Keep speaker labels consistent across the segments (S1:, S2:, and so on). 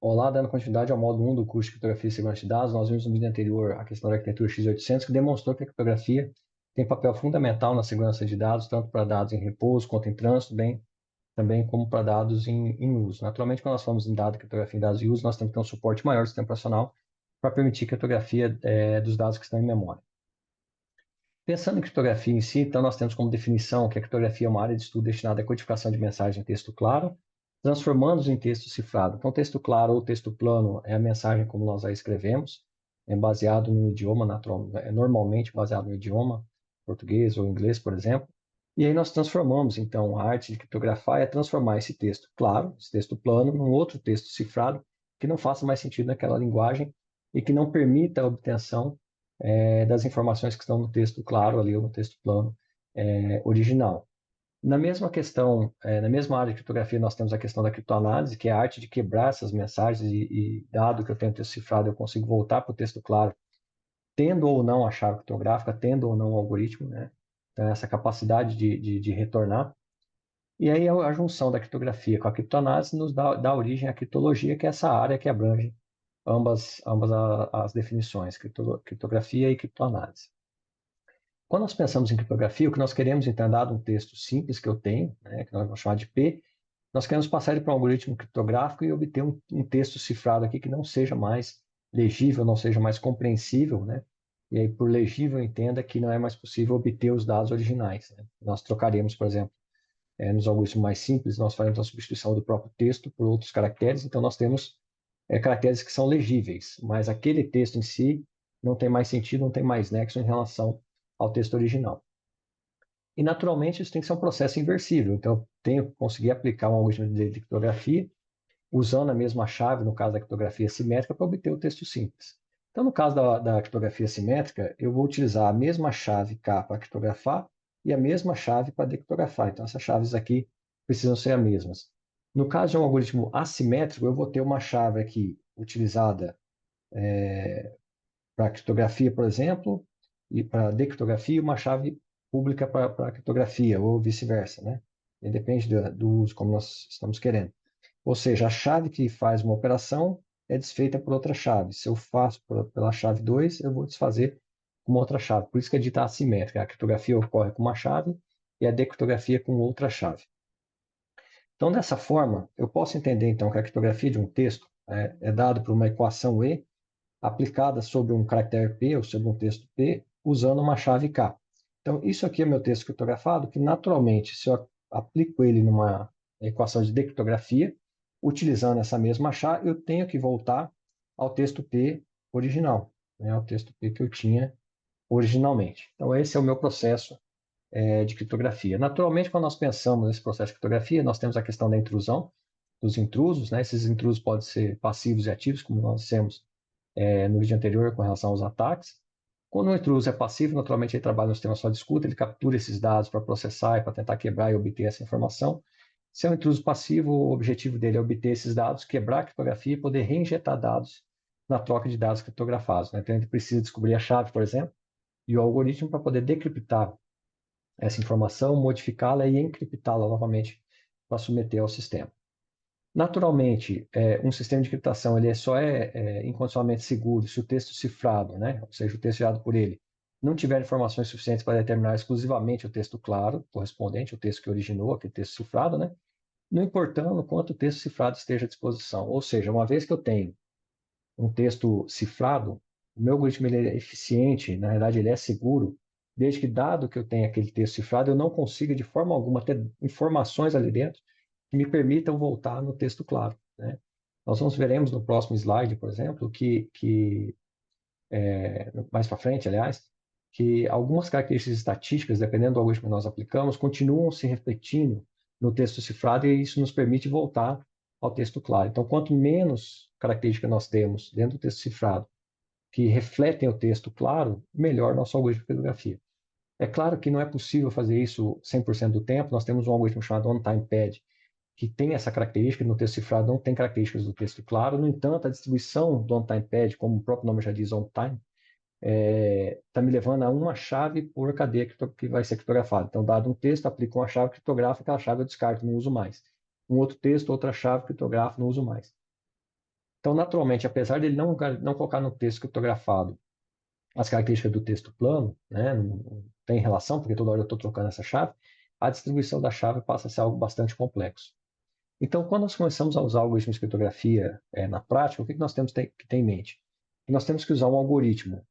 S1: Olá, dando continuidade ao módulo 1 do curso de Criptografia e Segurança de Dados, nós vimos no vídeo anterior a questão da arquitetura x800, que demonstrou que a criptografia tem papel fundamental na segurança de dados, tanto para dados em repouso quanto em trânsito, também como para dados em uso. Naturalmente, quando nós falamos em dado, criptografia em dados em uso, nós temos que ter um suporte maior do sistema operacional para permitir criptografia dos dados que estão em memória. Pensando em criptografia em si, então nós temos como definição que a criptografia é uma área de estudo destinada à codificação de mensagens em texto claro, transformando-os em texto cifrado. Então, texto claro ou texto plano é a mensagem como nós a escrevemos, é baseado no idioma natural, é normalmente baseado no idioma português ou inglês, por exemplo. E aí nós transformamos, então, a arte de criptografar é transformar esse texto claro, esse texto plano, num outro texto cifrado que não faça mais sentido naquela linguagem e que não permita a obtenção das informações que estão no texto claro ali ou no texto plano original. Na mesma questão, na mesma área de criptografia, nós temos a questão da criptoanálise, que é a arte de quebrar essas mensagens e dado que eu tenho texto cifrado, eu consigo voltar para o texto claro, tendo ou não a chave criptográfica, tendo ou não o algoritmo, né? Então, essa capacidade de retornar. E aí a junção da criptografia com a criptoanálise nos dá origem à criptologia, que é essa área que abrange ambas as definições, criptografia e criptoanálise. Quando nós pensamos em criptografia, o que nós queremos, então, dado um texto simples que eu tenho, né, que nós vamos chamar de P, nós queremos passar ele para um algoritmo criptográfico e obter um texto cifrado aqui que não seja mais legível, não seja mais compreensível, né? E aí, por legível, entenda que não é mais possível obter os dados originais, né? Nós trocaremos, por exemplo, nos algoritmos mais simples, nós faremos a substituição do próprio texto por outros caracteres, então nós temos caracteres que são legíveis, mas aquele texto em si não tem mais sentido, não tem mais nexo em relação ao texto original. E, naturalmente, isso tem que ser um processo inversível. Então, eu tenho que conseguir aplicar um algoritmo de criptografia usando a mesma chave, no caso da criptografia simétrica, para obter o texto simples. Então, no caso da criptografia simétrica, eu vou utilizar a mesma chave K para criptografar e a mesma chave para decriptografar. Então, essas chaves aqui precisam ser as mesmas. No caso de um algoritmo assimétrico, eu vou ter uma chave aqui utilizada para criptografia, por exemplo, e para decriptografia, uma chave pública para criptografia, ou vice-versa, né? E depende do uso, como nós estamos querendo. Ou seja, a chave que faz uma operação é desfeita por outra chave. Se eu faço pela chave 2, eu vou desfazer com uma outra chave. Por isso que é dita assimétrica. A criptografia ocorre com uma chave e a decriptografia com outra chave. Então, dessa forma, eu posso entender então que a criptografia de um texto é dada por uma equação E aplicada sobre um caractere P ou sobre um texto P, usando uma chave K. Então, isso aqui é meu texto criptografado, que naturalmente, se eu aplico ele numa equação de decriptografia, utilizando essa mesma chave, eu tenho que voltar ao texto P original, né, ao texto P que eu tinha originalmente. Então, esse é o meu processo de criptografia. Naturalmente, quando nós pensamos nesse processo de criptografia, nós temos a questão da intrusão, dos intrusos, né? Esses intrusos podem ser passivos e ativos, como nós dissemos no vídeo anterior com relação aos ataques. Quando o intruso é passivo, naturalmente ele trabalha no sistema só de escuta, ele captura esses dados para processar e para tentar quebrar e obter essa informação. Se é um intruso passivo, o objetivo dele é obter esses dados, quebrar a criptografia e poder reinjetar dados na troca de dados criptografados, né? Então, ele precisa descobrir a chave, por exemplo, e o algoritmo para poder decriptar essa informação, modificá-la e encriptá-la novamente para submeter ao sistema. Naturalmente, um sistema de encriptação ele só é incondicionalmente seguro se o texto cifrado, né, ou seja, o texto gerado por ele, não tiver informações suficientes para determinar exclusivamente o texto claro, correspondente ao texto que originou aquele texto cifrado, né, não importando quanto o texto cifrado esteja à disposição. Ou seja, uma vez que eu tenho um texto cifrado, o meu algoritmo ele é eficiente, na verdade ele é seguro, desde que, dado que eu tenho aquele texto cifrado, eu não consiga de forma alguma ter informações ali dentro que me permitam voltar no texto claro, né? Nós veremos no próximo slide, por exemplo, mais para frente, aliás, que algumas características estatísticas, dependendo do algoritmo que nós aplicamos, continuam se repetindo no texto cifrado e isso nos permite voltar ao texto claro. Então, quanto menos características nós temos dentro do texto cifrado que refletem o texto claro, melhor nosso algoritmo de criptografia. É claro que não é possível fazer isso 100% do tempo. Nós temos um algoritmo chamado OnTimePad, que tem essa característica, no texto cifrado não tem características do texto claro. No entanto, a distribuição do OnTimePad, como o próprio nome já diz, OnTime, está me levando a uma chave por cadeia que vai ser criptografada. Então, dado um texto, aplico uma chave criptográfica, aquela chave eu descarto, não uso mais. Um outro texto, outra chave criptográfica, não uso mais. Então, naturalmente, apesar dele não colocar no texto criptografado as características do texto plano, né, não tem relação, porque toda hora eu estou trocando essa chave, a distribuição da chave passa a ser algo bastante complexo. Então, quando nós começamos a usar algoritmos de criptografia na prática, o que nós temos que ter em mente? Que nós temos que usar um algoritmo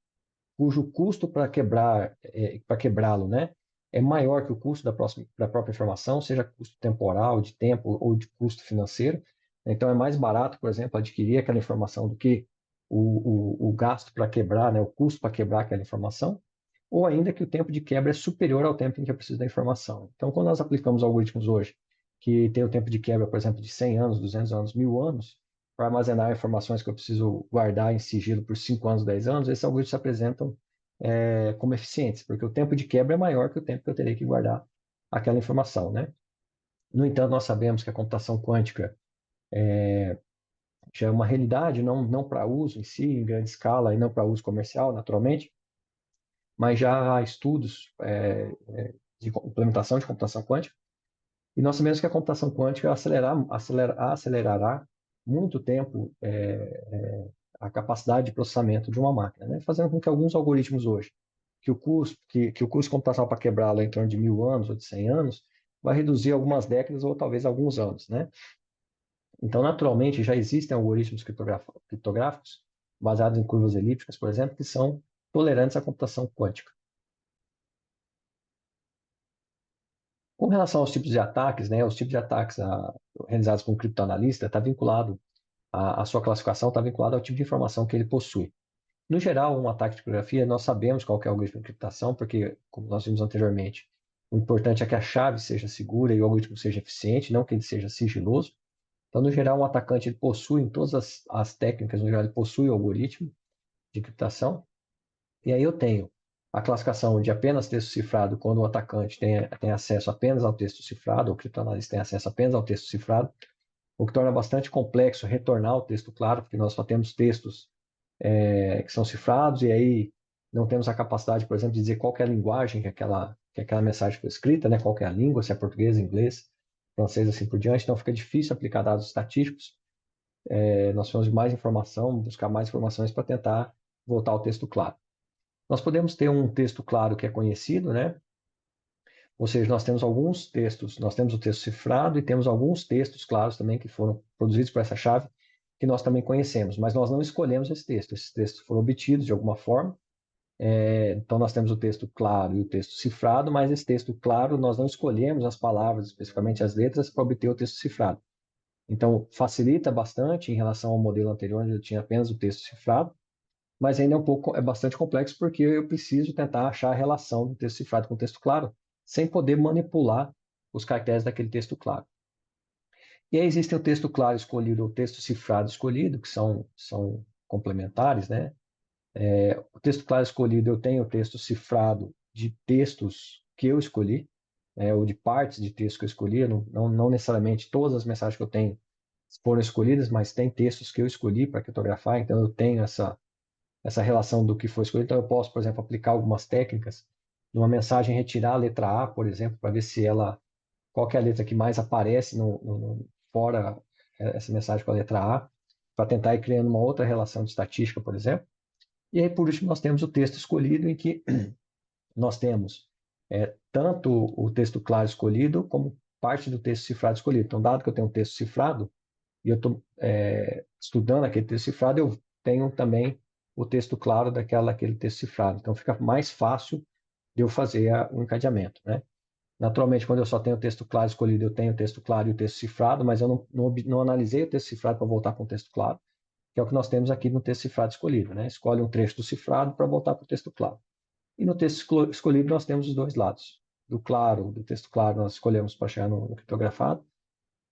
S1: cujo custo para quebrá-lo, né, é maior que o custo da própria informação, seja custo temporal, de tempo ou de custo financeiro. Então, é mais barato, por exemplo, adquirir aquela informação do que o gasto para quebrar, né, o custo para quebrar aquela informação, ou ainda que o tempo de quebra é superior ao tempo em que eu preciso da informação. Então, quando nós aplicamos algoritmos hoje, que tem o tempo de quebra, por exemplo, de 100 anos, 200 anos, 1000 anos, para armazenar informações que eu preciso guardar em sigilo por 5 anos, 10 anos, esses algoritmos se apresentam como eficientes, porque o tempo de quebra é maior que o tempo que eu terei que guardar aquela informação, né? No entanto, nós sabemos que a computação quântica já é uma realidade, não para uso em si, em grande escala, e não para uso comercial, naturalmente, mas já há estudos de implementação de computação quântica, e nós sabemos que a computação quântica acelerará muito tempo a capacidade de processamento de uma máquina, né? Fazendo com que alguns algoritmos hoje, que o custo computacional para quebrá-lo é em torno de 1000 anos ou de 100 anos, vai reduzir algumas décadas ou talvez alguns anos, né? Então, naturalmente, já existem algoritmos criptográficos baseados em curvas elípticas, por exemplo, que são tolerantes à computação quântica. Com relação aos tipos de ataques, né, os tipos de ataques realizados por um criptoanalista está vinculado, a sua classificação está vinculada ao tipo de informação que ele possui. No geral, um ataque de criptografia, nós sabemos qual é o algoritmo de encriptação, porque, como nós vimos anteriormente, o importante é que a chave seja segura e o algoritmo seja eficiente, não que ele seja sigiloso. Então, no geral, um atacante ele possui, em todas as técnicas, no geral, ele possui o algoritmo de encriptação. E aí eu tenho a classificação de apenas texto cifrado, quando o atacante tem acesso apenas ao texto cifrado, ou o criptoanalista tem acesso apenas ao texto cifrado, o que torna bastante complexo retornar o texto claro, porque nós só temos textos que são cifrados, e aí não temos a capacidade, por exemplo, de dizer qual é a linguagem que aquela mensagem foi escrita, né? Qual é a língua, se é português, inglês, francês, assim por diante. Então fica difícil aplicar dados estatísticos. Nós precisamos de mais informação, buscar mais informações para tentar voltar ao texto claro. Nós podemos ter um texto claro que é conhecido, né? Ou seja, nós temos alguns textos, nós temos o texto cifrado e temos alguns textos claros também que foram produzidos por essa chave que nós também conhecemos, mas nós não escolhemos esse texto. Esses textos foram obtidos de alguma forma. Então, nós temos o texto claro e o texto cifrado, mas esse texto claro, nós não escolhemos as palavras, especificamente as letras, para obter o texto cifrado. Então, facilita bastante em relação ao modelo anterior, onde eu tinha apenas o texto cifrado, mas ainda é bastante complexo, porque eu preciso tentar achar a relação do texto cifrado com o texto claro, sem poder manipular os caracteres daquele texto claro. E aí existe o texto claro escolhido, o texto cifrado escolhido, que são complementares, né? O texto claro escolhido, eu tenho o texto cifrado de textos que eu escolhi, ou de partes de texto que eu escolhi, não necessariamente todas as mensagens que eu tenho foram escolhidas, mas tem textos que eu escolhi para criptografar, então eu tenho essa relação do que foi escolhido. Então eu posso, por exemplo, aplicar algumas técnicas numa mensagem, retirar a letra A, por exemplo, para ver se qual que é a letra que mais aparece fora essa mensagem com a letra A, para tentar ir criando uma outra relação de estatística, por exemplo. E aí, por último, nós temos o texto escolhido, em que nós temos tanto o texto claro escolhido, como parte do texto cifrado escolhido. Então, dado que eu tenho um texto cifrado, e eu estou estudando aquele texto cifrado, eu tenho também o texto claro daquele texto cifrado. Então, fica mais fácil de eu fazer o encadeamento, né? Naturalmente, quando eu só tenho o texto claro escolhido, eu tenho o texto claro e o texto cifrado, mas eu não analisei o texto cifrado para voltar para o texto claro, que é o que nós temos aqui no texto cifrado escolhido, né? Escolhe um trecho do cifrado para voltar para o texto claro. E no texto escolhido nós temos os dois lados. Do texto claro nós escolhemos para chegar no criptografado.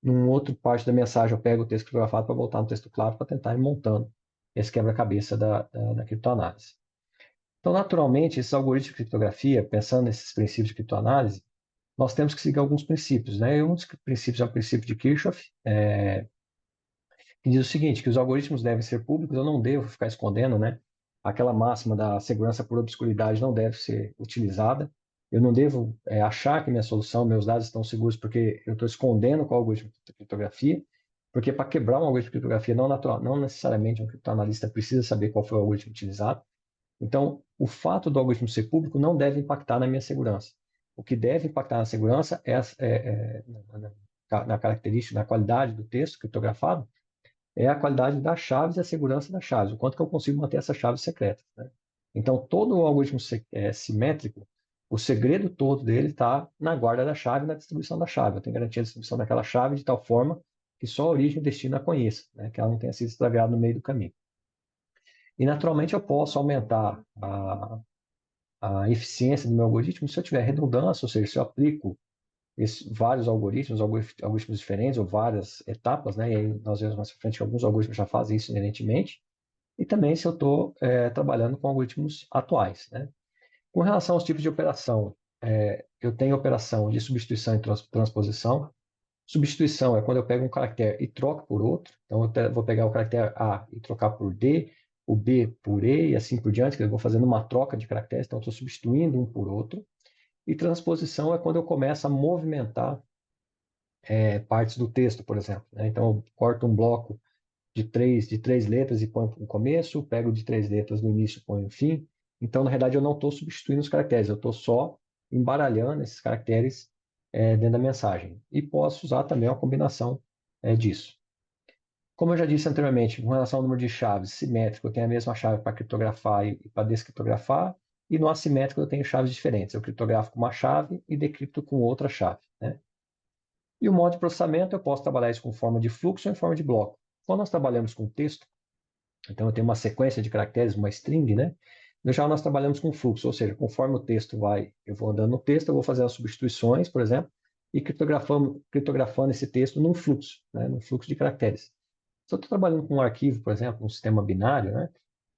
S1: Num outro parte da mensagem eu pego o texto criptografado para voltar no texto claro para tentar ir montando esse quebra-cabeça da criptoanálise. Então, naturalmente, esses algoritmos de criptografia, pensando nesses princípios de criptoanálise, nós temos que seguir alguns princípios, né? E um dos princípios é o princípio de Kirchhoff, que diz o seguinte, que os algoritmos devem ser públicos, eu não devo ficar escondendo, né? Aquela máxima da segurança por obscuridade não deve ser utilizada. Eu não devo achar que minha solução, meus dados estão seguros porque eu estou escondendo qual algoritmo de criptografia. Porque para quebrar um algoritmo de criptografia não natural, não necessariamente um criptoanalista precisa saber qual foi o algoritmo utilizado. Então, o fato do algoritmo ser público não deve impactar na minha segurança. O que deve impactar na segurança na característica, na qualidade do texto criptografado, é a qualidade das chaves e a segurança das chaves, o quanto que eu consigo manter essas chaves secretas, né? Então, todo o algoritmo simétrico, o segredo todo dele está na guarda da chave e na distribuição da chave. Eu tenho garantia a distribuição daquela chave de tal forma que só a origem e o destino a conheça, né? Que ela não tenha sido extraviada no meio do caminho. E, naturalmente, eu posso aumentar a eficiência do meu algoritmo se eu tiver redundância, ou seja, se eu aplico vários algoritmos diferentes ou várias etapas, né? E aí nós vemos mais para frente que alguns algoritmos já fazem isso inerentemente. E também se eu estou trabalhando com algoritmos atuais, né? Com relação aos tipos de operação, eu tenho operação de substituição e transposição. Substituição é quando eu pego um caractere e troco por outro. Então, eu vou pegar o caractere A e trocar por D, o B por E e assim por diante, que eu vou fazendo uma troca de caracteres. Então, eu estou substituindo um por outro. E transposição é quando eu começo a movimentar partes do texto, por exemplo, né? Então, eu corto um bloco de três letras e ponho no começo, pego de três letras no início e ponho no fim. Então, na realidade, eu não estou substituindo os caracteres, eu estou só embaralhando esses caracteres dentro da mensagem. E posso usar também uma combinação disso. Como eu já disse anteriormente, com relação ao número de chaves simétrico, eu tenho a mesma chave para criptografar e para descriptografar, e no assimétrico eu tenho chaves diferentes. Eu criptografo com uma chave e decripto com outra chave, né? E o modo de processamento, eu posso trabalhar isso com forma de fluxo ou em forma de bloco. Quando nós trabalhamos com texto, então eu tenho uma sequência de caracteres, uma string, né? No geral, nós trabalhamos com fluxo, ou seja, conforme o texto vai, eu vou andando no texto, eu vou fazer as substituições, por exemplo, e criptografando esse texto num fluxo, né? Num fluxo de caracteres. Se eu estou trabalhando com um arquivo, por exemplo, um sistema binário, né?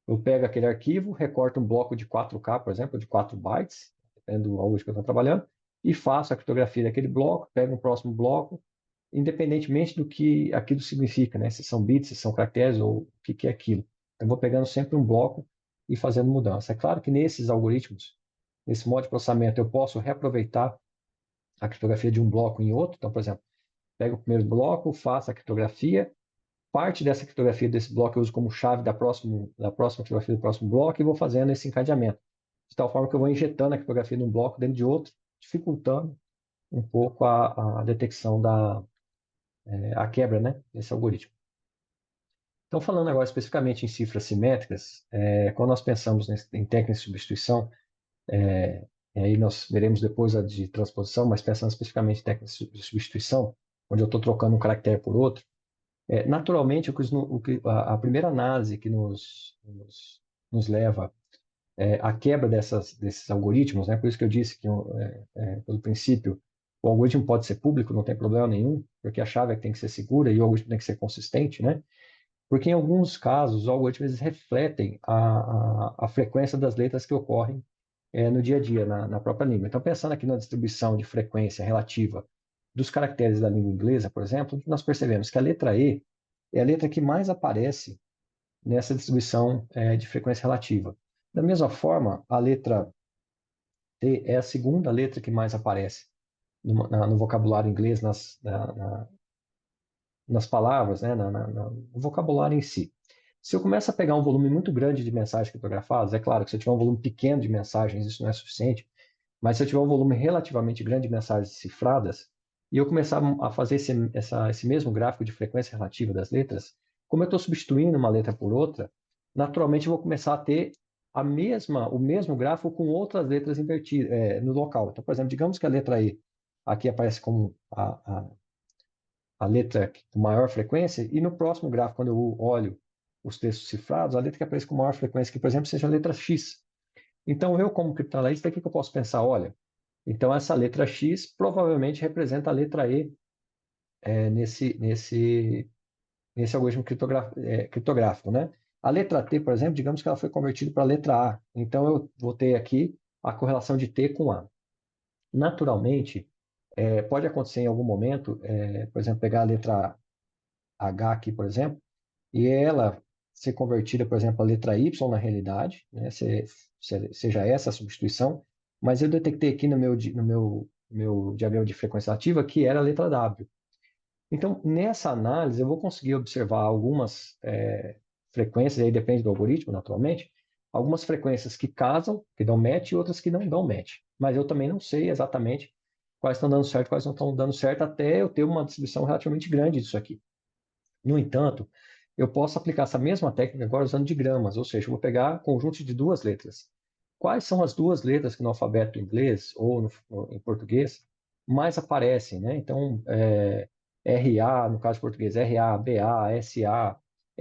S1: Eu pego aquele arquivo, recorto um bloco de 4K, por exemplo, de 4 bytes, dependendo do algoritmo que eu estou trabalhando, e faço a criptografia daquele bloco, pego um próximo bloco, independentemente do que aquilo significa, né? Se são bits, se são caracteres ou o que que é aquilo. Eu vou pegando sempre um bloco e fazendo mudança. É claro que nesses algoritmos, nesse modo de processamento, eu posso reaproveitar a criptografia de um bloco em outro. Então, por exemplo, pego o primeiro bloco, faço a criptografia, parte dessa criptografia desse bloco eu uso como chave da próxima criptografia do próximo bloco e vou fazendo esse encadeamento. De tal forma que eu vou injetando a criptografia de um bloco dentro de outro, dificultando um pouco a detecção a quebra, né, desse algoritmo. Então, falando agora especificamente em cifras simétricas, quando nós pensamos em técnicas de substituição, e aí nós veremos depois a de transposição, mas pensando especificamente em técnicas de substituição, onde eu estou trocando um caractere por outro, naturalmente, a primeira análise que nos leva à quebra desses algoritmos, né? Por isso que eu disse que, pelo princípio, o algoritmo pode ser público, não tem problema nenhum, porque a chave é que tem que ser segura e o algoritmo tem que ser consistente, né? Porque em alguns casos, os algoritmos eles refletem a frequência das letras que ocorrem no dia a dia, na própria língua. Então, pensando aqui na distribuição de frequência relativa dos caracteres da língua inglesa, por exemplo, nós percebemos que a letra E é a letra que mais aparece nessa distribuição de frequência relativa. Da mesma forma, a letra T é a segunda letra que mais aparece no vocabulário inglês, nas palavras, né, no vocabulário em si. Se eu começo a pegar um volume muito grande de mensagens criptografadas, é claro que se eu tiver um volume pequeno de mensagens, isso não é suficiente, mas se eu tiver um volume relativamente grande de mensagens cifradas, e eu começar a fazer esse mesmo gráfico de frequência relativa das letras, como eu estou substituindo uma letra por outra, naturalmente eu vou começar a ter o mesmo gráfico com outras letras invertidas no local. Então, por exemplo, digamos que a letra E aqui aparece como a letra com maior frequência, e no próximo gráfico, quando eu olho os textos cifrados, a letra que aparece com maior frequência, que, por exemplo, seja a letra X. Então, eu, como criptoanalista, o que eu posso pensar? Olha, então essa letra X provavelmente representa a letra E nesse algoritmo criptográfico, né? A letra T, por exemplo, digamos que ela foi convertida para a letra A. Então, eu vou ter aqui a correlação de T com A. Naturalmente, pode acontecer em algum momento, por exemplo, pegar a letra H aqui, por exemplo, e ela ser convertida, por exemplo, a letra Y na realidade, né, seja essa a substituição, mas eu detectei aqui no meu diagrama de frequência ativa que era a letra W. Então, nessa análise, eu vou conseguir observar algumas frequências, aí depende do algoritmo, naturalmente, algumas frequências que casam, que dão match, e outras que não dão match. Mas eu também não sei exatamente quais estão dando certo, quais não estão dando certo, até eu ter uma distribuição relativamente grande disso aqui. No entanto, eu posso aplicar essa mesma técnica agora usando digramas, ou seja, eu vou pegar conjuntos de duas letras. Quais são as duas letras que no alfabeto inglês ou em português mais aparecem, né? Então, RA, no caso português, RA, BA, SA,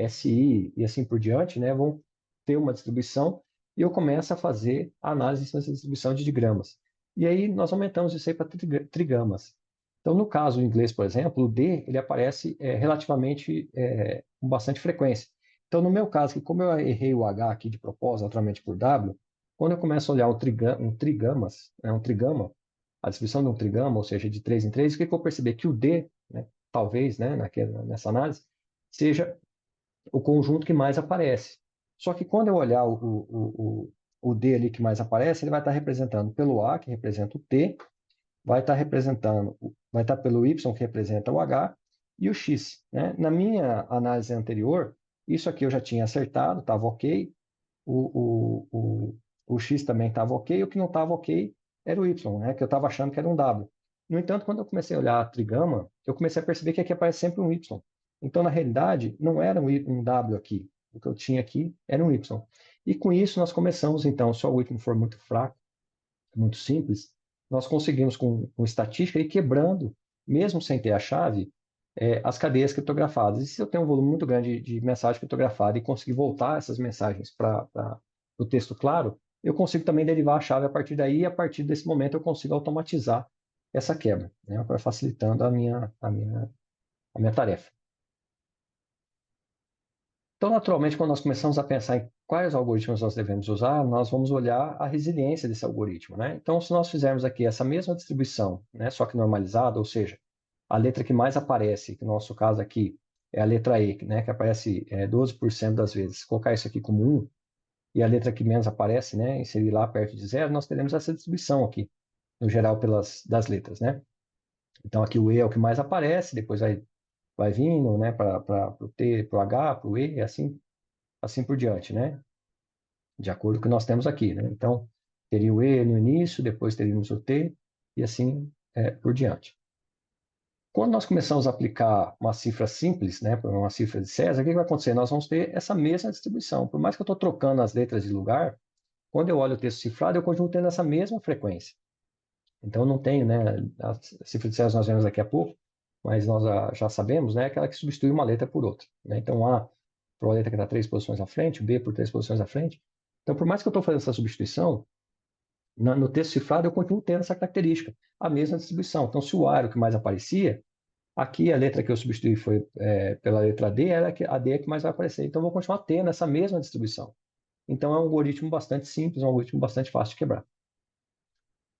S1: SI e assim por diante, né? Vão ter uma distribuição e eu começo a fazer análise dessa distribuição de digramas. E aí nós aumentamos isso aí para trigramas. Então, no caso do inglês, por exemplo, o D ele aparece relativamente com bastante frequência. Então, no meu caso, que como eu errei o H aqui de propósito, naturalmente por W, quando eu começo a olhar um trigamas, um trigama, a distribuição de um trigama, ou seja, de 3 em 3, o que eu percebi? Que o D, né, talvez, né, nessa análise, seja o conjunto que mais aparece. Só que quando eu olhar o D ali que mais aparece, ele vai estar representando pelo A, que representa o T, vai estar pelo Y, que representa o H, e o X, né? Na minha análise anterior, isso aqui eu já tinha acertado, estava ok, o X também estava ok, o que não estava ok era o Y, né? Que eu estava achando que era um W. No entanto, quando eu comecei a olhar a trigama, eu comecei a perceber que aqui aparece sempre um Y. Então, na realidade, não era um W aqui. O que eu tinha aqui era um Y. E com isso, nós começamos, então, se o algoritmo for muito fraco, muito simples, nós conseguimos, com estatística, ir quebrando, mesmo sem ter a chave, as cadeias criptografadas. E se eu tenho um volume muito grande de mensagem criptografada e conseguir voltar essas mensagens para o texto claro, eu consigo também derivar a chave a partir daí, e a partir desse momento eu consigo automatizar essa quebra, né, para facilitando a minha tarefa. Então, naturalmente, quando nós começamos a pensar em quais algoritmos nós devemos usar, nós vamos olhar a resiliência desse algoritmo, né? Então, se nós fizermos aqui essa mesma distribuição, né, só que normalizada, ou seja, a letra que mais aparece, que no nosso caso aqui é a letra E, né, que aparece 12% das vezes, colocar isso aqui como 1, e a letra que menos aparece, né, inserir lá perto de zero, nós teremos essa distribuição aqui, no geral, das letras, né? Então, aqui o E é o que mais aparece, depois vai vindo, né, para o T, para o H, para o E, e assim por diante, né? De acordo com o que nós temos aqui, né? Então, teria o E no início, depois teríamos o T, e assim por diante. Quando nós começamos a aplicar uma cifra simples, né, para uma cifra de César, o que vai acontecer? Nós vamos ter essa mesma distribuição. Por mais que eu estou trocando as letras de lugar, quando eu olho o texto cifrado, eu continuo tendo essa mesma frequência. Então, não tenho, né, a cifra de César nós vemos daqui a pouco, mas nós já sabemos, né, aquela que substitui uma letra por outra, né? Então, A por uma letra que está 3 posições à frente, B por 3 posições à frente. Então, por mais que eu estou fazendo essa substituição, no texto cifrado eu continuo tendo essa característica, a mesma distribuição. Então, se o A era o que mais aparecia, aqui a letra que eu substituí foi pela letra D, a D é que mais vai aparecer. Então, eu vou continuar tendo essa mesma distribuição. Então, é um algoritmo bastante simples, um algoritmo bastante fácil de quebrar.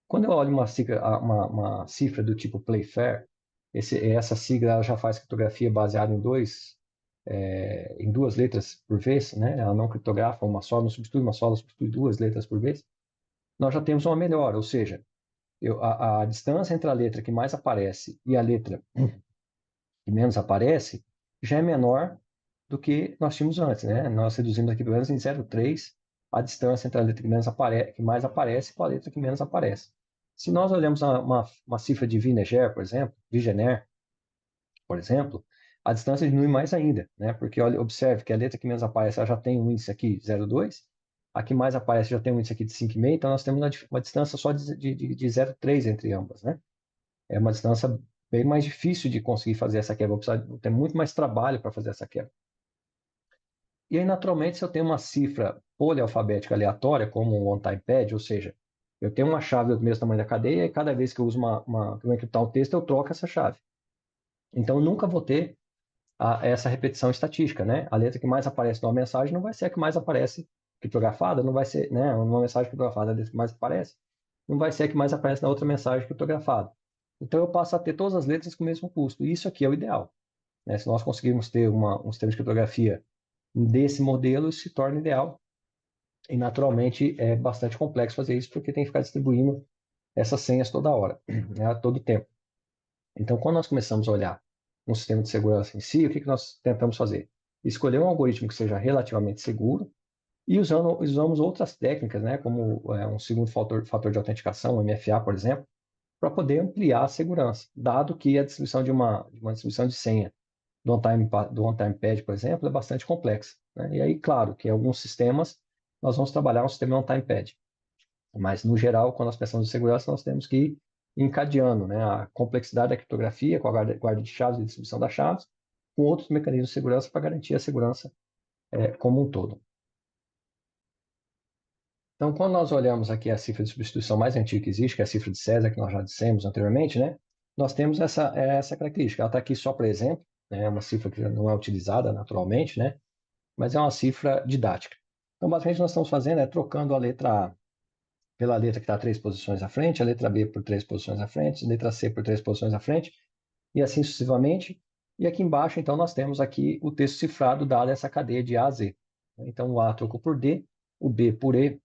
S1: Quando eu olho uma cifra do tipo Playfair, essa sigla já faz criptografia baseada em duas letras por vez, né? Ela não criptografa uma só, não substitui uma só, ela substitui duas letras por vez. Nós já temos uma melhora, ou seja, a distância entre a letra que mais aparece e a letra que menos aparece já é menor do que nós tínhamos antes, né? Nós reduzimos aqui pelo menos em 0,3 a distância entre a letra que mais aparece com a letra que menos aparece. Se nós olhamos uma cifra de Vigener, por exemplo, a distância diminui mais ainda, né? Porque olha, observe que a letra que menos aparece ela já tem um índice aqui de 0,2, a que mais aparece já tem um índice aqui de 5,5, então nós temos uma distância só de 0,3 entre ambas, né? É uma distância bem mais difícil de conseguir fazer essa quebra, vou precisar ter muito mais trabalho para fazer essa quebra. E aí, naturalmente, se eu tenho uma cifra polialfabética aleatória, como um on-time pad, ou seja, eu tenho uma chave do mesmo tamanho da cadeia e cada vez que eu uso que eu vou encriptar um texto, eu troco essa chave. Então, eu nunca vou ter essa repetição estatística, né? A letra que mais aparece numa mensagem não vai ser a que mais aparece criptografada, não vai ser, né? Numa mensagem criptografada, a letra que mais aparece, não vai ser a que mais aparece na outra mensagem criptografada. Então, eu passo a ter todas as letras com o mesmo custo. E isso aqui é o ideal, né? Se nós conseguirmos ter um sistema de criptografia desse modelo, isso se torna ideal. E, naturalmente, é bastante complexo fazer isso, porque tem que ficar distribuindo essas senhas toda hora, né? A todo tempo. Então, quando nós começamos a olhar um sistema de segurança em si, o que nós tentamos fazer? Escolher um algoritmo que seja relativamente seguro e usamos outras técnicas, né, como um segundo fator de autenticação, o MFA, por exemplo, para poder ampliar a segurança, dado que a distribuição de uma distribuição de senha do on-time pad, por exemplo, é bastante complexa, né? E aí, claro, que em alguns sistemas nós vamos trabalhar um sistema on-time pad, mas no geral, quando nós pensamos em segurança, nós temos que ir encadeando, né, a complexidade da criptografia com a guarda de chaves e distribuição das chaves, com outros mecanismos de segurança para garantir a segurança como um todo. Então, quando nós olhamos aqui a cifra de substituição mais antiga que existe, que é a cifra de César, que nós já dissemos anteriormente, né, nós temos essa característica. Ela está aqui só para exemplo, né, é uma cifra que não é utilizada naturalmente, né, mas é uma cifra didática. Então, basicamente, nós estamos fazendo trocando a letra A pela letra que está 3 posições à frente, a letra B por 3 posições à frente, a letra C por 3 posições à frente, e assim sucessivamente. E aqui embaixo, então, nós temos aqui o texto cifrado dado essa cadeia de A a Z. Então, o A trocou por D, o B por E,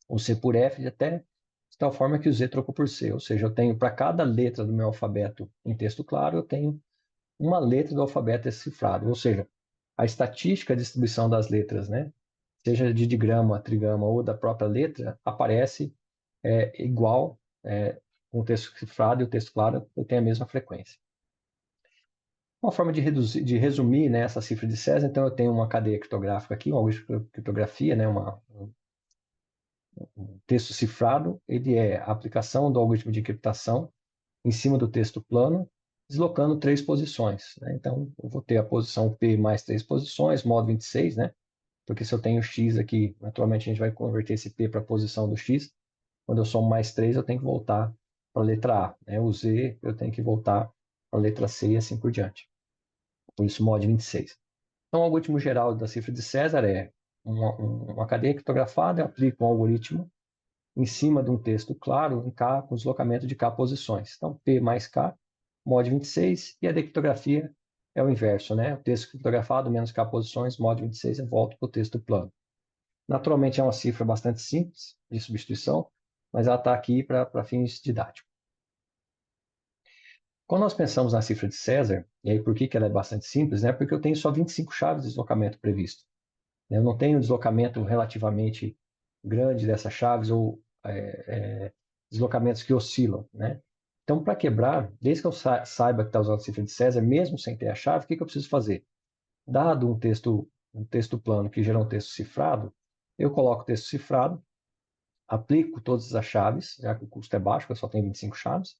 S1: o C por F, até de tal forma que o Z trocou por C. Ou seja, eu tenho para cada letra do meu alfabeto em texto claro, eu tenho uma letra do alfabeto cifrado. Ou seja, a estatística de distribuição das letras, né, seja de digrama, trigrama ou da própria letra, aparece igual com o texto cifrado e o texto claro, eu tenho a mesma frequência. Uma forma de resumir, né, essa cifra de César, então eu tenho uma cadeia criptográfica aqui, uma algoritmo de criptografia, né, um texto cifrado, ele é a aplicação do algoritmo de encriptação em cima do texto plano, deslocando 3 posições, né? Então, eu vou ter a posição P mais 3 posições, modo 26, né? Porque se eu tenho x aqui, naturalmente a gente vai converter esse P para a posição do x. Quando eu somo mais 3, eu tenho que voltar para a letra A, né? O Z, eu tenho que voltar para a letra C e assim por diante. Por isso, mod 26. Então, o algoritmo geral da cifra de César é uma cadeia criptografada, eu aplico um algoritmo em cima de um texto claro em K, com deslocamento de K posições. Então, P mais K, mod 26, e a decriptografia é o inverso, né? O texto criptografado menos K posições, mod 26, eu volto para o texto plano. Naturalmente, é uma cifra bastante simples de substituição, mas ela está aqui para fins didáticos. Quando nós pensamos na cifra de César, e aí por que ela é bastante simples, né? Porque eu tenho só 25 chaves de deslocamento previsto. Eu não tenho um deslocamento relativamente grande dessas chaves ou deslocamentos que oscilam, né? Então, para quebrar, desde que eu saiba que está usando a cifra de César, mesmo sem ter a chave, o que eu preciso fazer? Dado um texto plano que gera um texto cifrado, eu coloco o texto cifrado, aplico todas as chaves, já que o custo é baixo, eu só tenho 25 chaves,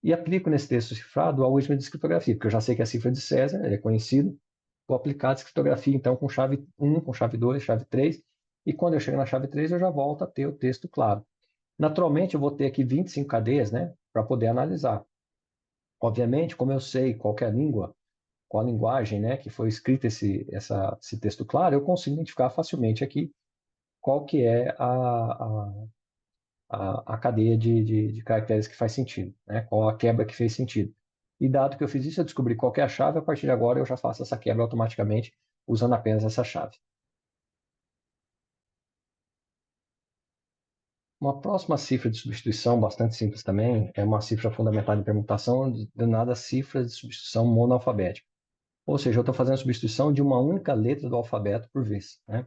S1: e aplico nesse texto cifrado o algoritmo de criptografia, porque eu já sei que a cifra de César ele é conhecido, vou aplicar a descriptografia, então, com chave 1, com chave 2, chave 3, e quando eu chego na chave 3, eu já volto a ter o texto claro. Naturalmente, eu vou ter aqui 25 cadeias, né, para poder analisar. Obviamente, como eu sei qual é a língua, qual a linguagem, né, que foi escrito esse texto claro, eu consigo identificar facilmente aqui qual que é a cadeia de caracteres que faz sentido, né, qual a quebra que fez sentido. E dado que eu fiz isso, eu descobri qual que é a chave, a partir de agora eu já faço essa quebra automaticamente usando apenas essa chave. Uma próxima cifra de substituição, bastante simples também, é uma cifra fundamentada em permutação, denominada cifra de substituição monoalfabética. Ou seja, eu estou fazendo a substituição de uma única letra do alfabeto por vez, né?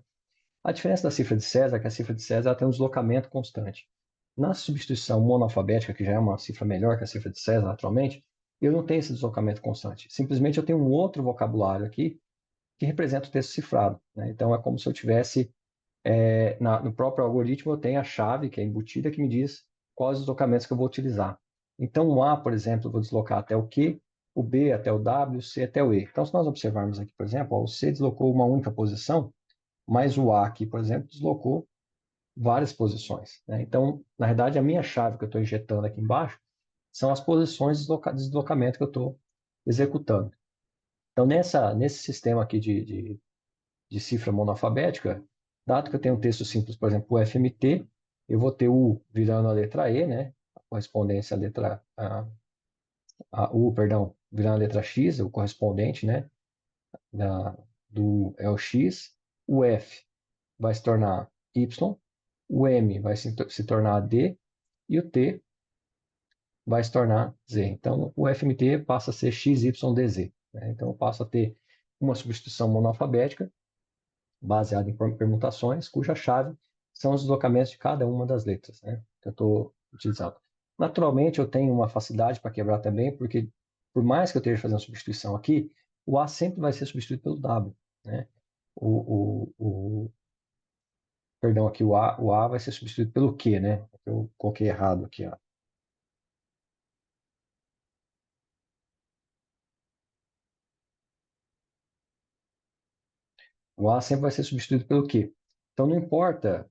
S1: A diferença da cifra de César é que a cifra de César tem um deslocamento constante. Na substituição monoalfabética, que já é uma cifra melhor que a cifra de César, naturalmente, eu não tenho esse deslocamento constante. Simplesmente eu tenho um outro vocabulário aqui que representa o texto cifrado, né? Então, é como se eu tivesse no próprio algoritmo eu tenho a chave, que é embutida, que me diz quais os deslocamentos que eu vou utilizar. Então, o A, por exemplo, eu vou deslocar até o Q, o B até o W, o C até o E. Então, se nós observarmos aqui, por exemplo, o C deslocou uma única posição, mas o A aqui, por exemplo, deslocou várias posições, né? Então, na verdade, a minha chave que eu estou injetando aqui embaixo são as posições de deslocamento que eu estou executando. Então, nesse sistema aqui de cifra monoalfabética, dado que eu tenho um texto simples, por exemplo, o FMT, eu vou ter o U virando a letra E, né? A correspondência à letra U, perdão, virando a letra X, o correspondente, né? Do é o X, o F vai se tornar Y, o M vai se tornar D e o T vai se tornar Z. Então, o FMT passa a ser XYDZ, né? Então, eu passo a ter uma substituição monoalfabética baseada em permutações, cuja chave são os deslocamentos de cada uma das letras, né, que eu estou utilizando. Naturalmente, eu tenho uma facilidade para quebrar também, porque por mais que eu esteja fazendo substituição aqui, o A sempre vai ser substituído pelo W, né? Perdão, aqui o A vai ser substituído pelo Q, né? Eu coloquei errado aqui, ó. O A sempre vai ser substituído pelo Q. Então, não importa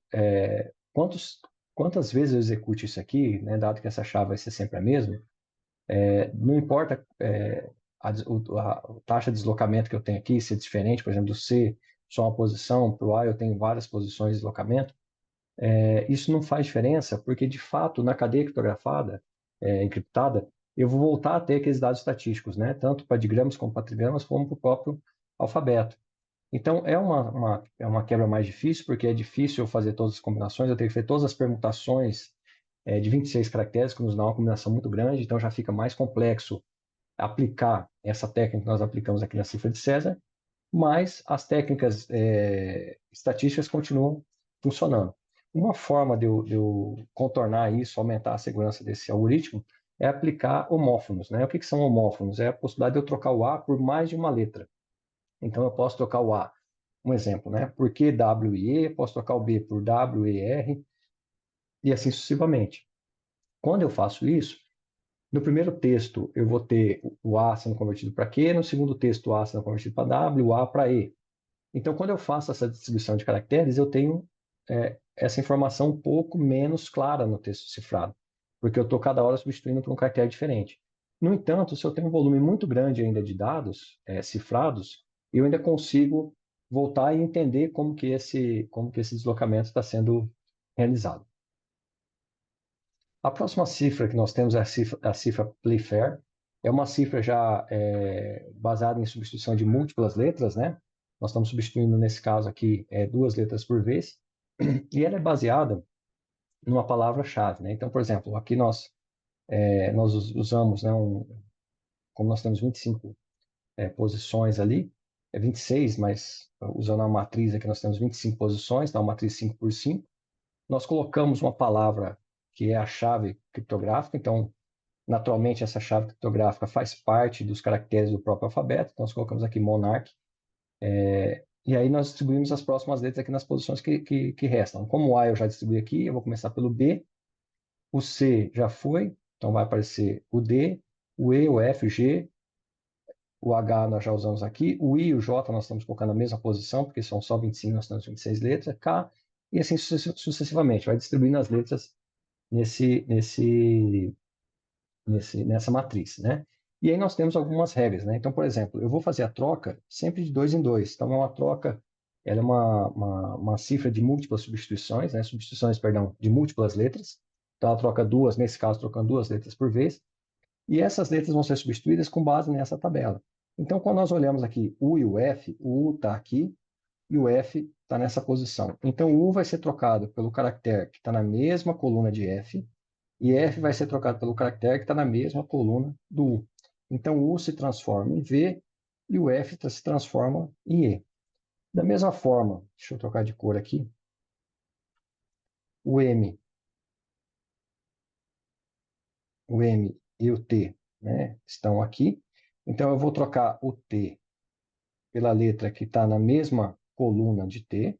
S1: quantas vezes eu execute isso aqui, né, dado que essa chave vai ser sempre a mesma, não importa a taxa de deslocamento que eu tenho aqui, se é diferente, por exemplo, do C, só uma posição, para o A eu tenho várias posições de deslocamento, isso não faz diferença, porque, de fato, na cadeia criptografada, encriptada, eu vou voltar a ter aqueles dados estatísticos, né, tanto para digramas como para trigramas, como para o próprio alfabeto. Então, é uma quebra mais difícil, porque é difícil eu fazer todas as combinações, eu tenho que fazer todas as permutações de 26 caracteres, que nos dá uma combinação muito grande, então já fica mais complexo aplicar essa técnica que nós aplicamos aqui na cifra de César, mas as técnicas estatísticas continuam funcionando. Uma forma de eu contornar isso, aumentar a segurança desse algoritmo, é aplicar homófonos, né? O que são homófonos? É a possibilidade de eu trocar o A por mais de uma letra. Então, eu posso trocar o A, um exemplo, né? Por Q, W e E, posso trocar o B por W e R, e assim sucessivamente. Quando eu faço isso, no primeiro texto eu vou ter o A sendo convertido para Q, no segundo texto o A sendo convertido para W, o A para E. Então, quando eu faço essa distribuição de caracteres, eu tenho essa informação um pouco menos clara no texto cifrado, porque eu estou cada hora substituindo por um caractere diferente. No entanto, se eu tenho um volume muito grande ainda de dados cifrados, eu ainda consigo voltar e entender como que esse deslocamento está sendo realizado. A próxima cifra que nós temos é a cifra Playfair. É uma cifra já baseada em substituição de múltiplas letras, né? Nós estamos substituindo, nesse caso aqui, duas letras por vez. E ela é baseada numa palavra-chave, né? Então, por exemplo, aqui nós usamos, né, como nós temos 25 posições ali, 26, mas usando a matriz aqui nós temos 25 posições, então a matriz 5 por 5. Nós colocamos uma palavra que é a chave criptográfica, então naturalmente, essa chave criptográfica faz parte dos caracteres do próprio alfabeto, então nós colocamos aqui Monarch, e aí nós distribuímos as próximas letras aqui nas posições que restam. Como o A eu já distribuí aqui, eu vou começar pelo B, o C já foi, então vai aparecer o D, o E, o F, o G, o H nós já usamos aqui, o I e o J nós estamos colocando na mesma posição, porque são só 25, nós temos 26 letras, K, e assim sucessivamente, vai distribuindo as letras nessa matriz, né? E aí nós temos algumas regras, né? Então, por exemplo, eu vou fazer a troca sempre de dois em dois. Então, é uma troca, ela é uma cifra de múltiplas substituições, né? Substituições, perdão, de múltiplas letras. Então, ela troca duas, nesse caso, trocando duas letras por vez. E essas letras vão ser substituídas com base nessa tabela. Então, quando nós olhamos aqui U e o F, o U está aqui e o F está nessa posição. Então, o U vai ser trocado pelo caractere que está na mesma coluna de F, e F vai ser trocado pelo caractere que está na mesma coluna do U. Então, o U se transforma em V e o F se transforma em E. Da mesma forma, deixa eu trocar de cor aqui, o M, o M e o T, né, estão aqui. Então, eu vou trocar o T pela letra que está na mesma coluna de T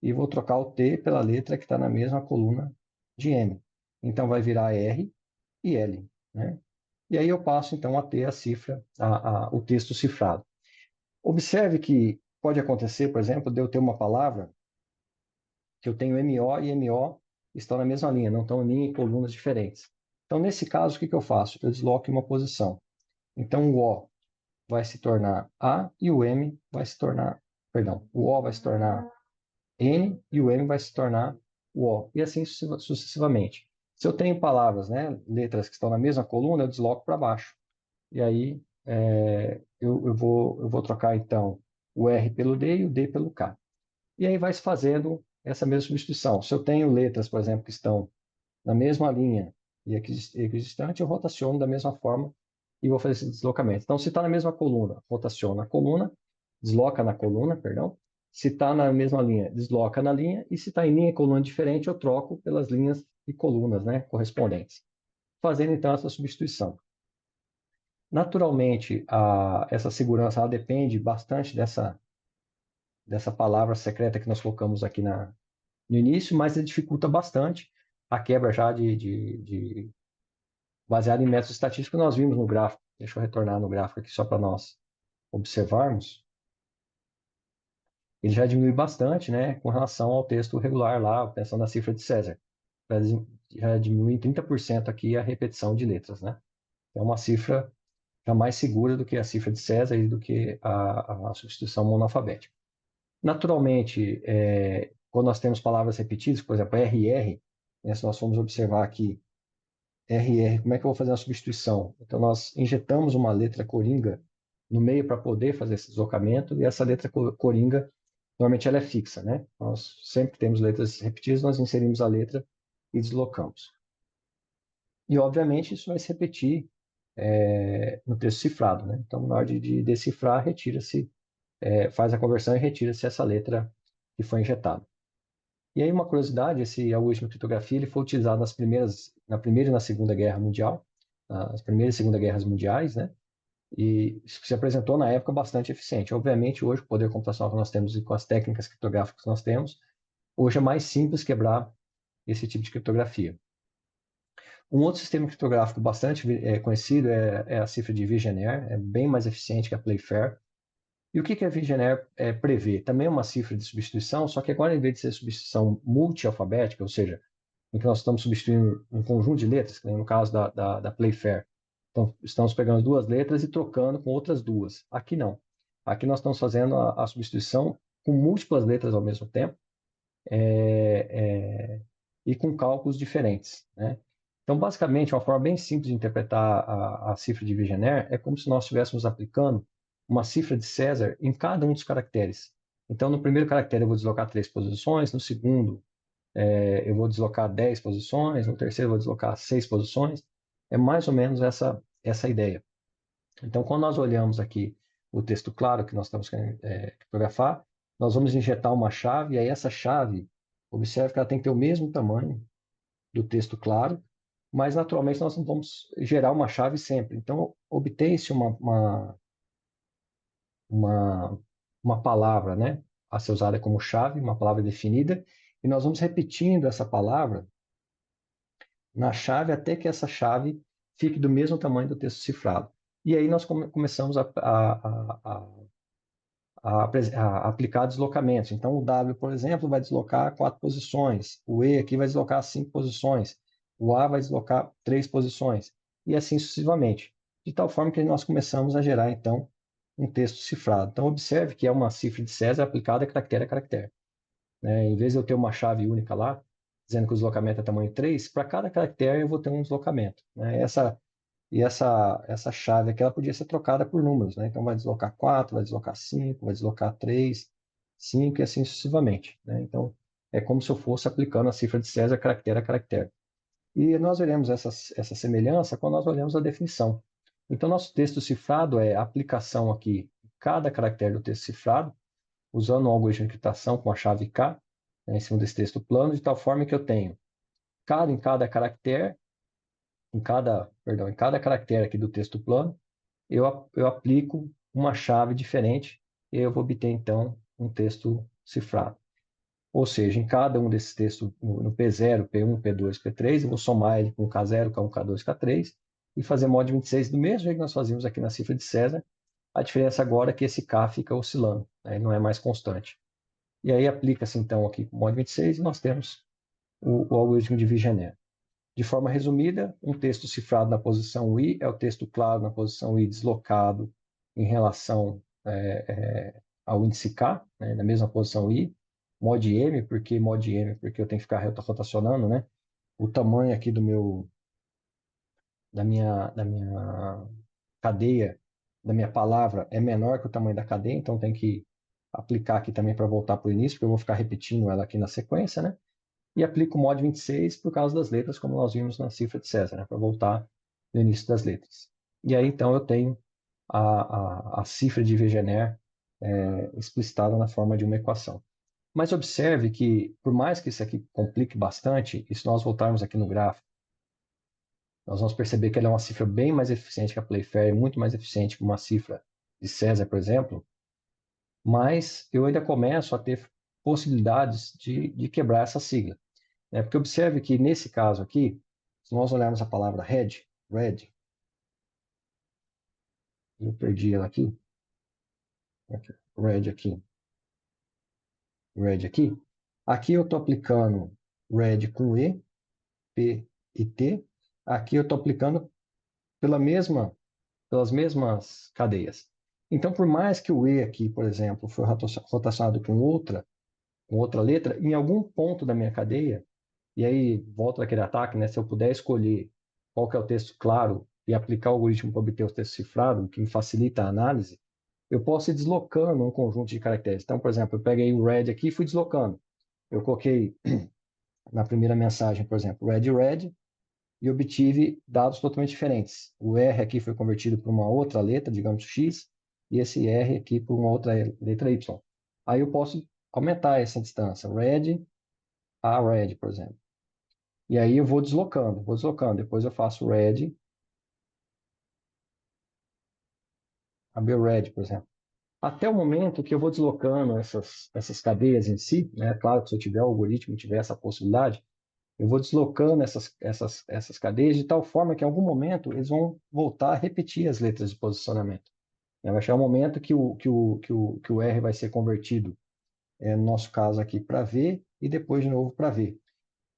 S1: e vou trocar o T pela letra que está na mesma coluna de M. Então, vai virar R e L, né? E aí eu passo, então, a ter a cifra, o texto cifrado. Observe que pode acontecer, por exemplo, de eu ter uma palavra que eu tenho MO e MO estão na mesma linha, não estão em colunas diferentes. Então, nesse caso, o que eu faço? Eu desloco em uma posição. Então, o O vai se tornar A e o M vai se tornar, perdão, o O vai se tornar N e o M vai se tornar o O, e assim sucessivamente. Se eu tenho palavras, né, letras que estão na mesma coluna, eu desloco para baixo. E aí eu vou trocar então o R pelo D e o D pelo K. E aí vai se fazendo essa mesma substituição. Se eu tenho letras, por exemplo, que estão na mesma linha e equidistante, eu rotaciono da mesma forma e vou fazer esse deslocamento. Então, se está na mesma coluna, rotaciona a coluna, desloca na coluna, perdão. Se está na mesma linha, desloca na linha. E se está em linha e coluna diferente, eu troco pelas linhas e colunas, né, correspondentes. Fazendo, então, essa substituição. Naturalmente, essa segurança ela depende bastante dessa palavra secreta que nós colocamos aqui no início, mas ele dificulta bastante a quebra já baseado em métodos estatísticos que nós vimos no gráfico. Deixa eu retornar no gráfico aqui só para nós observarmos. Ele já diminui bastante, né, com relação ao texto regular lá, pensando na cifra de César. Já diminui em 30% aqui a repetição de letras, né? É uma cifra já mais segura do que a cifra de César e do que a substituição monalfabética. Naturalmente, quando nós temos palavras repetidas, por exemplo, RR, né, se nós formos observar aqui, RR, como é que eu vou fazer a substituição? Então, nós injetamos uma letra coringa no meio para poder fazer esse deslocamento, e essa letra coringa, normalmente ela é fixa, né? Nós sempre temos letras repetidas, nós inserimos a letra e deslocamos. E, obviamente, isso vai se repetir no texto cifrado, né? Então, na hora de decifrar, retira-se, faz a conversão e retira-se essa letra que foi injetada. E aí, uma curiosidade, esse algoritmo de criptografia ele foi utilizado na Primeira e na Segunda Guerra Mundial, as Primeiras e Segunda Guerras Mundiais, né? E se apresentou na época bastante eficiente. Obviamente, hoje, com o poder computacional que nós temos e com as técnicas criptográficas que nós temos, hoje é mais simples quebrar esse tipo de criptografia. Um outro sistema criptográfico bastante conhecido é a cifra de Vigenère, é bem mais eficiente que a Playfair. E o que a Vigenère prevê? Também é uma cifra de substituição, só que agora, em vez de ser substituição multialfabética, ou seja, em que nós estamos substituindo um conjunto de letras, que no caso da Playfair, então estamos pegando duas letras e trocando com outras duas. Aqui não. Aqui nós estamos fazendo a substituição com múltiplas letras ao mesmo tempo, e com cálculos diferentes, né? Então, basicamente, uma forma bem simples de interpretar a cifra de Vigenère é como se nós estivéssemos aplicando uma cifra de César em cada um dos caracteres. Então, no primeiro caractere eu vou deslocar 3 posições, no segundo eu vou deslocar 10 posições, no terceiro eu vou deslocar 6 posições. É mais ou menos essa ideia. Então, quando nós olhamos aqui o texto claro que nós estamos querendo criptografar, nós vamos injetar uma chave, e aí essa chave, observe que ela tem que ter o mesmo tamanho do texto claro, mas naturalmente nós não vamos gerar uma chave sempre. Então, obtém-se uma, uma palavra, né, a ser usada como chave, uma palavra definida, e nós vamos repetindo essa palavra na chave até que essa chave fique do mesmo tamanho do texto cifrado. E aí nós começamos a aplicar deslocamentos. Então, o W, por exemplo, vai deslocar 4 posições, o E aqui vai deslocar 5 posições, o A vai deslocar 3 posições, e assim sucessivamente. De tal forma que nós começamos a gerar, então, um texto cifrado. Então, observe que é uma cifra de César aplicada caractere a caractere, né? Em vez de eu ter uma chave única lá, dizendo que o deslocamento é tamanho 3, para cada caractere eu vou ter um deslocamento, né? Essa chave aqui, ela podia ser trocada por números, né? Então, vai deslocar 4, vai deslocar 5, vai deslocar 3, 5 e assim sucessivamente, né? Então, é como se eu fosse aplicando a cifra de César caractere a caractere. E nós veremos essa semelhança quando nós olhamos a definição. Então, nosso texto cifrado é a aplicação aqui de cada caractere do texto cifrado, usando um algoritmo de encriptação com a chave K, né, em cima desse texto plano, de tal forma que eu tenho em cada caractere, em cada caractere aqui do texto plano, eu aplico uma chave diferente e eu vou obter, então, um texto cifrado. Ou seja, em cada um desses textos, no P0, P1, P2, P3, eu vou somar ele com K0, K1, K2, K3 e fazer mod 26 do mesmo jeito que nós fazíamos aqui na cifra de César. A diferença agora é que esse K fica oscilando, né? Ele não é mais constante. E aí aplica-se, então, aqui o mod 26 e nós temos o algoritmo de Vigenère. De forma resumida, um texto cifrado na posição I é o texto claro na posição I deslocado em relação ao índice K, né, na mesma posição I. Mod M, porque eu tenho que ficar rotacionando, né? O tamanho aqui da minha cadeia, da minha palavra é menor que o tamanho da cadeia, então tem que aplicar aqui também para voltar para o início, porque eu vou ficar repetindo ela aqui na sequência, né? e aplico o mod 26 por causa das letras, como nós vimos na cifra de César, né, para voltar no início das letras. E aí, então, eu tenho a cifra de Wegener explicitada na forma de uma equação. Mas observe que, por mais que isso aqui complique bastante, e se nós voltarmos aqui no gráfico, nós vamos perceber que ela é uma cifra bem mais eficiente que a Playfair, muito mais eficiente que uma cifra de César, por exemplo, mas eu ainda começo a ter possibilidades de quebrar essa sigla. Né? Porque observe que, nesse caso aqui, se nós olharmos a palavra red, eu perdi ela aqui, red aqui, aqui eu estou aplicando red com E, P e T, aqui eu estou aplicando pelas mesmas cadeias. Então, por mais que o E aqui, por exemplo, for rotacionado com outra letra, em algum ponto da minha cadeia, e aí volta daquele ataque, né? Se eu puder escolher qual que é o texto claro e aplicar o algoritmo para obter o texto cifrado, que me facilita a análise, eu posso ir deslocando um conjunto de caracteres. Então, por exemplo, eu peguei o red aqui e fui deslocando. Eu coloquei na primeira mensagem, por exemplo, red, e obtive dados totalmente diferentes. O R aqui foi convertido para uma outra letra, digamos X, e esse R aqui por uma outra letra Y. Aí eu posso aumentar essa distância, red a red, por exemplo. E aí eu vou deslocando. Depois eu faço red a red, por exemplo. Até o momento que eu vou deslocando essas cadeias em si, né? Claro que se eu tiver o algoritmo, tiver essa possibilidade, eu vou deslocando essas cadeias de tal forma que em algum momento eles vão voltar a repetir as letras de posicionamento. Vai chegar um momento que o R vai ser convertido, no nosso caso aqui, para V e depois de novo para V.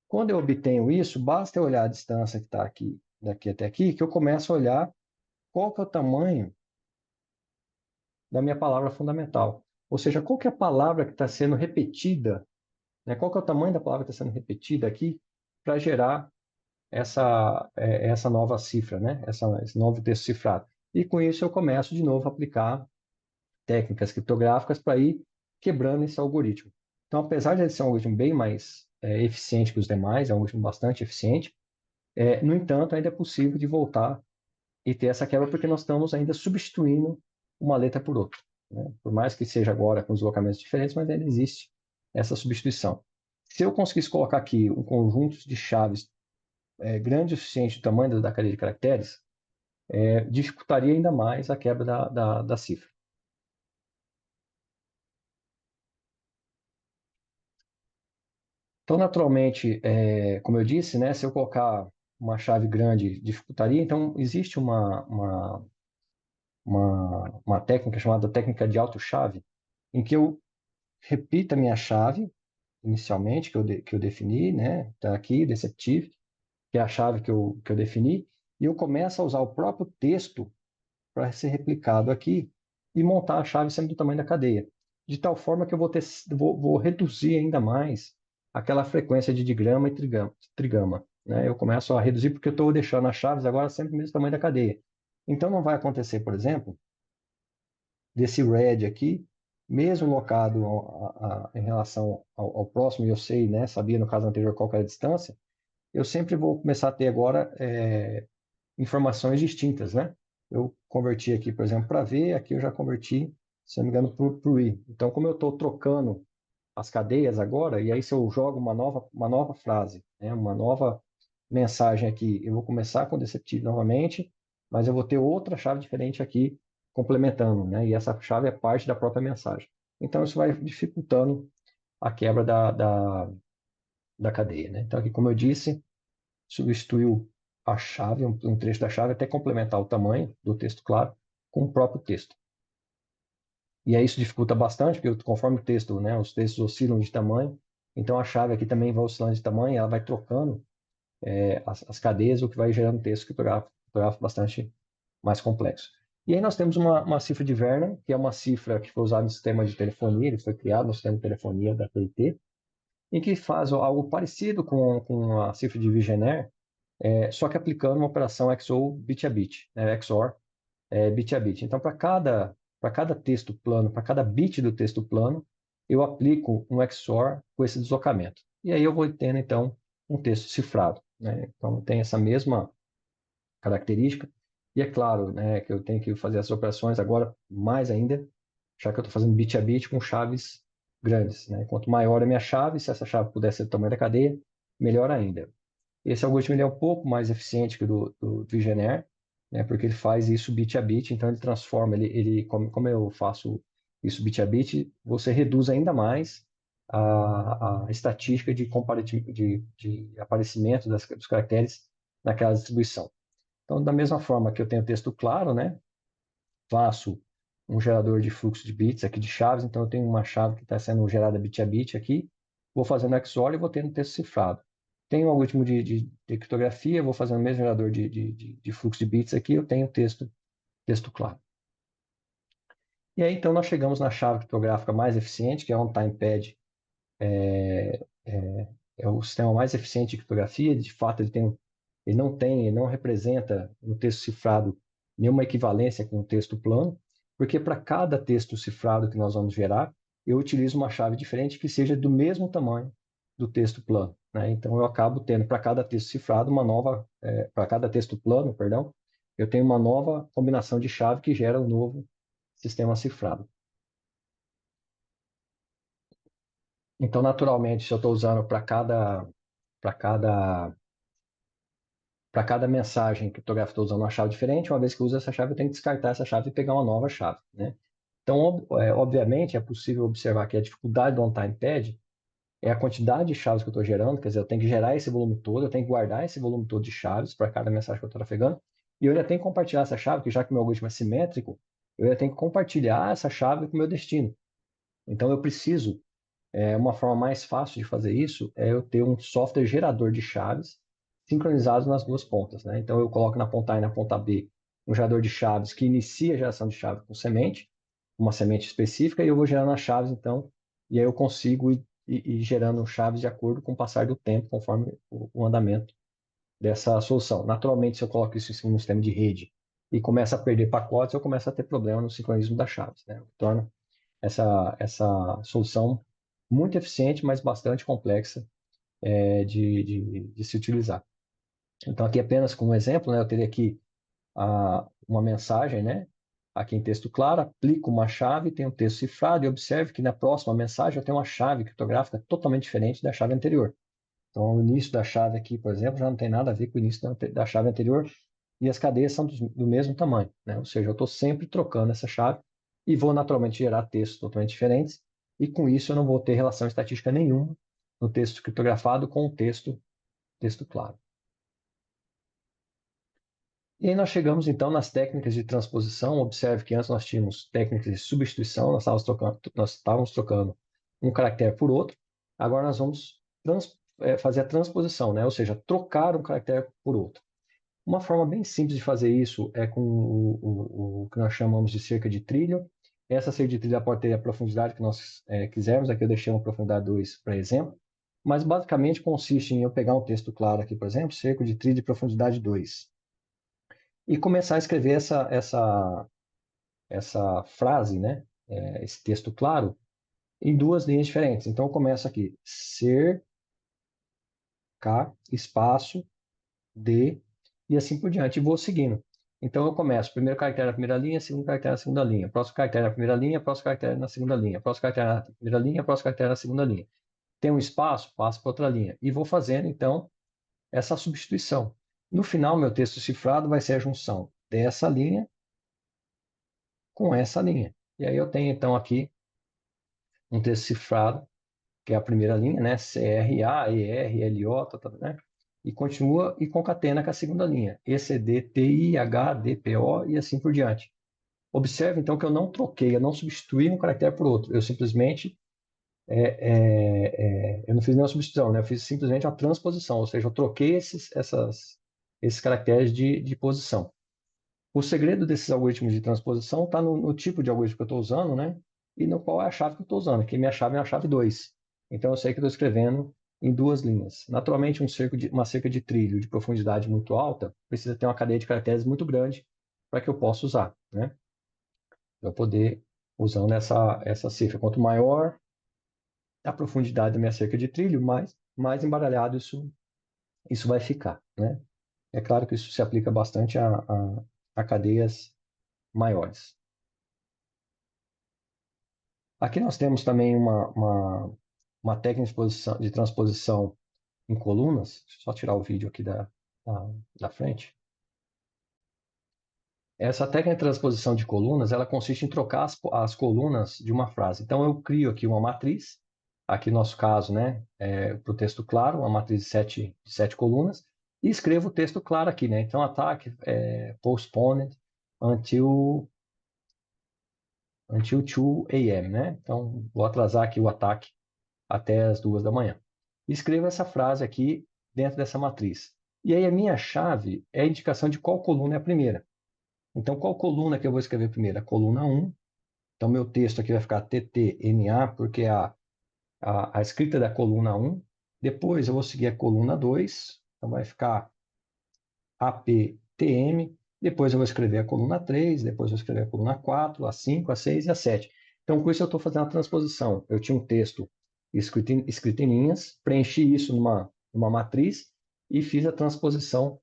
S1: Quando eu obtenho isso, basta eu olhar a distância que está aqui, daqui até aqui, que eu começo a olhar qual que é o tamanho da minha palavra fundamental. Ou seja, qual que é a palavra que está sendo repetida, né? Qual que é o tamanho da palavra que está sendo repetida aqui para gerar essa nova cifra, né? Esse novo texto cifrado. E com isso eu começo de novo a aplicar técnicas criptográficas para ir quebrando esse algoritmo. Então, apesar de ele ser um algoritmo bem mais eficiente que os demais, é um algoritmo bastante eficiente, no entanto, ainda é possível de voltar e ter essa quebra porque nós estamos ainda substituindo uma letra por outra. Né? Por mais que seja agora com deslocamentos diferentes, mas ainda existe essa substituição. Se eu conseguisse colocar aqui um conjunto de chaves grande o suficiente do tamanho da cadeia de caracteres, dificultaria ainda mais a quebra da cifra. Então, naturalmente, como eu disse, né, se eu colocar uma chave grande, dificultaria. Então, existe uma técnica chamada técnica de autochave, em que eu repito a minha chave, inicialmente, que eu defini, né, está aqui, deceptive, que é a chave que eu defini, e eu começo a usar o próprio texto para ser replicado aqui e montar a chave sempre do tamanho da cadeia. De tal forma que eu vou reduzir ainda mais aquela frequência de digrama e trigama. Né? Eu começo a reduzir porque eu estou deixando as chaves agora sempre do mesmo tamanho da cadeia. Então não vai acontecer, por exemplo, desse red aqui, mesmo locado em relação ao próximo, e eu sei, né, sabia no caso anterior qual era a distância, eu sempre vou começar a ter agora informações distintas, né? Eu converti aqui, por exemplo, para V, aqui eu já converti, se não me engano, para o I. Então, como eu estou trocando as cadeias agora, e aí se eu jogo uma nova frase, né, uma nova mensagem aqui, eu vou começar com Deceptive novamente, mas eu vou ter outra chave diferente aqui complementando, né? E essa chave é parte da própria mensagem. Então, isso vai dificultando a quebra da cadeia, né? Então, aqui, como eu disse, substituiu a chave, um trecho da chave, até complementar o tamanho do texto claro com o próprio texto. E aí isso dificulta bastante, porque conforme o texto, né, os textos oscilam de tamanho, então a chave aqui também vai oscilando de tamanho, ela vai trocando as cadeias, o que vai gerando texto criptográfico bastante mais complexo. E aí nós temos uma cifra de Vernon, que é uma cifra que foi usada no sistema de telefonia, ele foi criado no sistema de telefonia da TIT, em que faz algo parecido com a cifra de Vigener, só que aplicando uma operação XOR bit a bit, né? XOR bit a bit. Então, para cada texto plano, para cada bit do texto plano, eu aplico um XOR com esse deslocamento. e aí eu vou tendo, então, um texto cifrado, né? Então, tem essa mesma característica, e é claro, né, que eu tenho que fazer essas operações agora mais ainda, já que eu estou fazendo bit a bit com chaves grandes, né? Quanto maior a minha chave, se essa chave puder ser do tamanho da cadeia, melhor ainda. Esse algoritmo ele é um pouco mais eficiente que o do Vigener, né, porque ele faz isso bit a bit, então ele transforma, como eu faço isso bit a bit, você reduz ainda mais a estatística de aparecimento dos caracteres naquela distribuição. Então, da mesma forma que eu tenho texto claro, né, faço um gerador de fluxo de bits aqui de chaves, então eu tenho uma chave que está sendo gerada bit a bit aqui, vou fazendo XOR e vou tendo texto cifrado. Tenho um algoritmo de criptografia, vou fazendo o mesmo gerador de fluxo de bits aqui, eu tenho texto claro. E aí, então, nós chegamos na chave criptográfica mais eficiente, que é o OnTimePad. É o sistema mais eficiente de criptografia, de fato, ele não representa no texto cifrado nenhuma equivalência com o texto plano, porque para cada texto cifrado que nós vamos gerar, eu utilizo uma chave diferente que seja do mesmo tamanho do texto plano, né? Então eu acabo tendo para cada texto cifrado para cada texto plano, perdão, eu tenho uma nova combinação de chave que gera um novo sistema cifrado. Então, naturalmente, se eu estou usando para cada para cada mensagem criptográfica, estou usando uma chave diferente. Uma vez que eu uso essa chave, eu tenho que descartar essa chave e pegar uma nova chave, né? Então, obviamente, é possível observar que a dificuldade do OnTimePad é a quantidade de chaves que eu estou gerando, quer dizer, eu tenho que gerar esse volume todo, eu tenho que guardar esse volume todo de chaves para cada mensagem que eu estou trafegando, e eu ainda tenho que compartilhar essa chave, que já que o meu algoritmo é simétrico, eu ainda tenho que compartilhar essa chave com o meu destino. Então, eu preciso, uma forma mais fácil de fazer isso é eu ter um software gerador de chaves sincronizados nas duas pontas, né? Então eu coloco na ponta A e na ponta B um gerador de chaves que inicia a geração de chave com semente, uma semente específica, e eu vou gerando as chaves, então, e aí eu consigo ir gerando chaves de acordo com o passar do tempo, conforme o andamento dessa solução. Naturalmente, se eu coloco isso em cima de um sistema de rede e começa a perder pacotes, eu começo a ter problema no sincronismo das chaves, né? O que torna essa solução muito eficiente, mas bastante complexa de se utilizar. Então, aqui apenas como um exemplo, né, eu teria aqui uma mensagem, né, aqui em texto claro, aplico uma chave, tenho um texto cifrado e observe que na próxima mensagem eu tenho uma chave criptográfica totalmente diferente da chave anterior. Então, o início da chave aqui, por exemplo, já não tem nada a ver com o início da chave anterior e as cadeias são do mesmo tamanho, né? Ou seja, eu estou sempre trocando essa chave e vou naturalmente gerar textos totalmente diferentes e com isso eu não vou ter relação estatística nenhuma no texto criptografado com o texto claro. E aí nós chegamos então nas técnicas de transposição. Observe que antes nós tínhamos técnicas de substituição, nós estávamos trocando um caractere por outro. Agora nós vamos fazer a transposição, né? Ou seja, trocar um caractere por outro. Uma forma bem simples de fazer isso é com o que nós chamamos de cerca de trilho. Essa cerca de trilho pode ter a profundidade que nós quisermos. Aqui eu deixei uma profundidade 2 para exemplo. Mas basicamente consiste em eu pegar um texto claro aqui, por exemplo, cerca de trilho de profundidade 2 e começar a escrever essa frase, né? Esse texto claro, em duas linhas diferentes. Então, eu começo aqui, ser, K, espaço, D, e assim por diante, e vou seguindo. Então, eu começo, primeiro caractere na primeira linha, segundo caractere na segunda linha, próximo caractere na primeira linha, próximo caractere na segunda linha, próximo caractere na primeira linha, próximo caractere na segunda linha. Tem um espaço, passo para outra linha. E vou fazendo, então, essa substituição. No final, meu texto cifrado vai ser a junção dessa linha com essa linha. E aí eu tenho, então, aqui um texto cifrado, que é a primeira linha, né? CRA, ER, LO, né? E continua e concatena com a segunda linha. ECD, TI, H, DPO e assim por diante. Observe, então, que eu não troquei, eu não substituí um caractere por outro. Eu simplesmente, eu não fiz nenhuma substituição, né? Eu fiz simplesmente uma transposição, ou seja, eu troquei esses caracteres de posição. O segredo desses algoritmos de transposição está no tipo de algoritmo que eu estou usando, né? E no qual é a chave que eu estou usando, que minha chave é a chave 2. Então, eu sei que eu estou escrevendo em duas linhas. Naturalmente, uma cerca de trilho de profundidade muito alta precisa ter uma cadeia de caracteres muito grande para que eu possa usar, né? Para poder usando essa cifra. Quanto maior a profundidade da minha cerca de trilho, mais mais embaralhado isso vai ficar, né? É claro que isso se aplica bastante a cadeias maiores. Aqui nós temos também uma técnica de transposição em colunas. Deixa eu só tirar o vídeo aqui da frente. Essa técnica de transposição de colunas, ela consiste em trocar as colunas de uma frase. Então, eu crio aqui uma matriz, aqui no nosso caso, né, para o texto claro, uma matriz de sete colunas, e escrevo o texto claro aqui, né? Então, ataque, postponed until 2 a.m., né? Então, vou atrasar aqui o ataque até as 2 da manhã. Escrevo essa frase aqui dentro dessa matriz. E aí a minha chave é a indicação de qual coluna é a primeira. Então, qual coluna que eu vou escrever primeiro? A coluna 1. Então, meu texto aqui vai ficar TTNA, porque é a escrita da coluna 1. Depois, eu vou seguir a coluna 2. Então, vai ficar APTM. Depois, eu vou escrever a coluna 3. Depois, eu vou escrever a coluna 4, a 5, a 6 e a 7. Então, com isso, eu estou fazendo a transposição. Eu tinha um texto escrito em linhas, preenchi isso numa matriz e fiz a transposição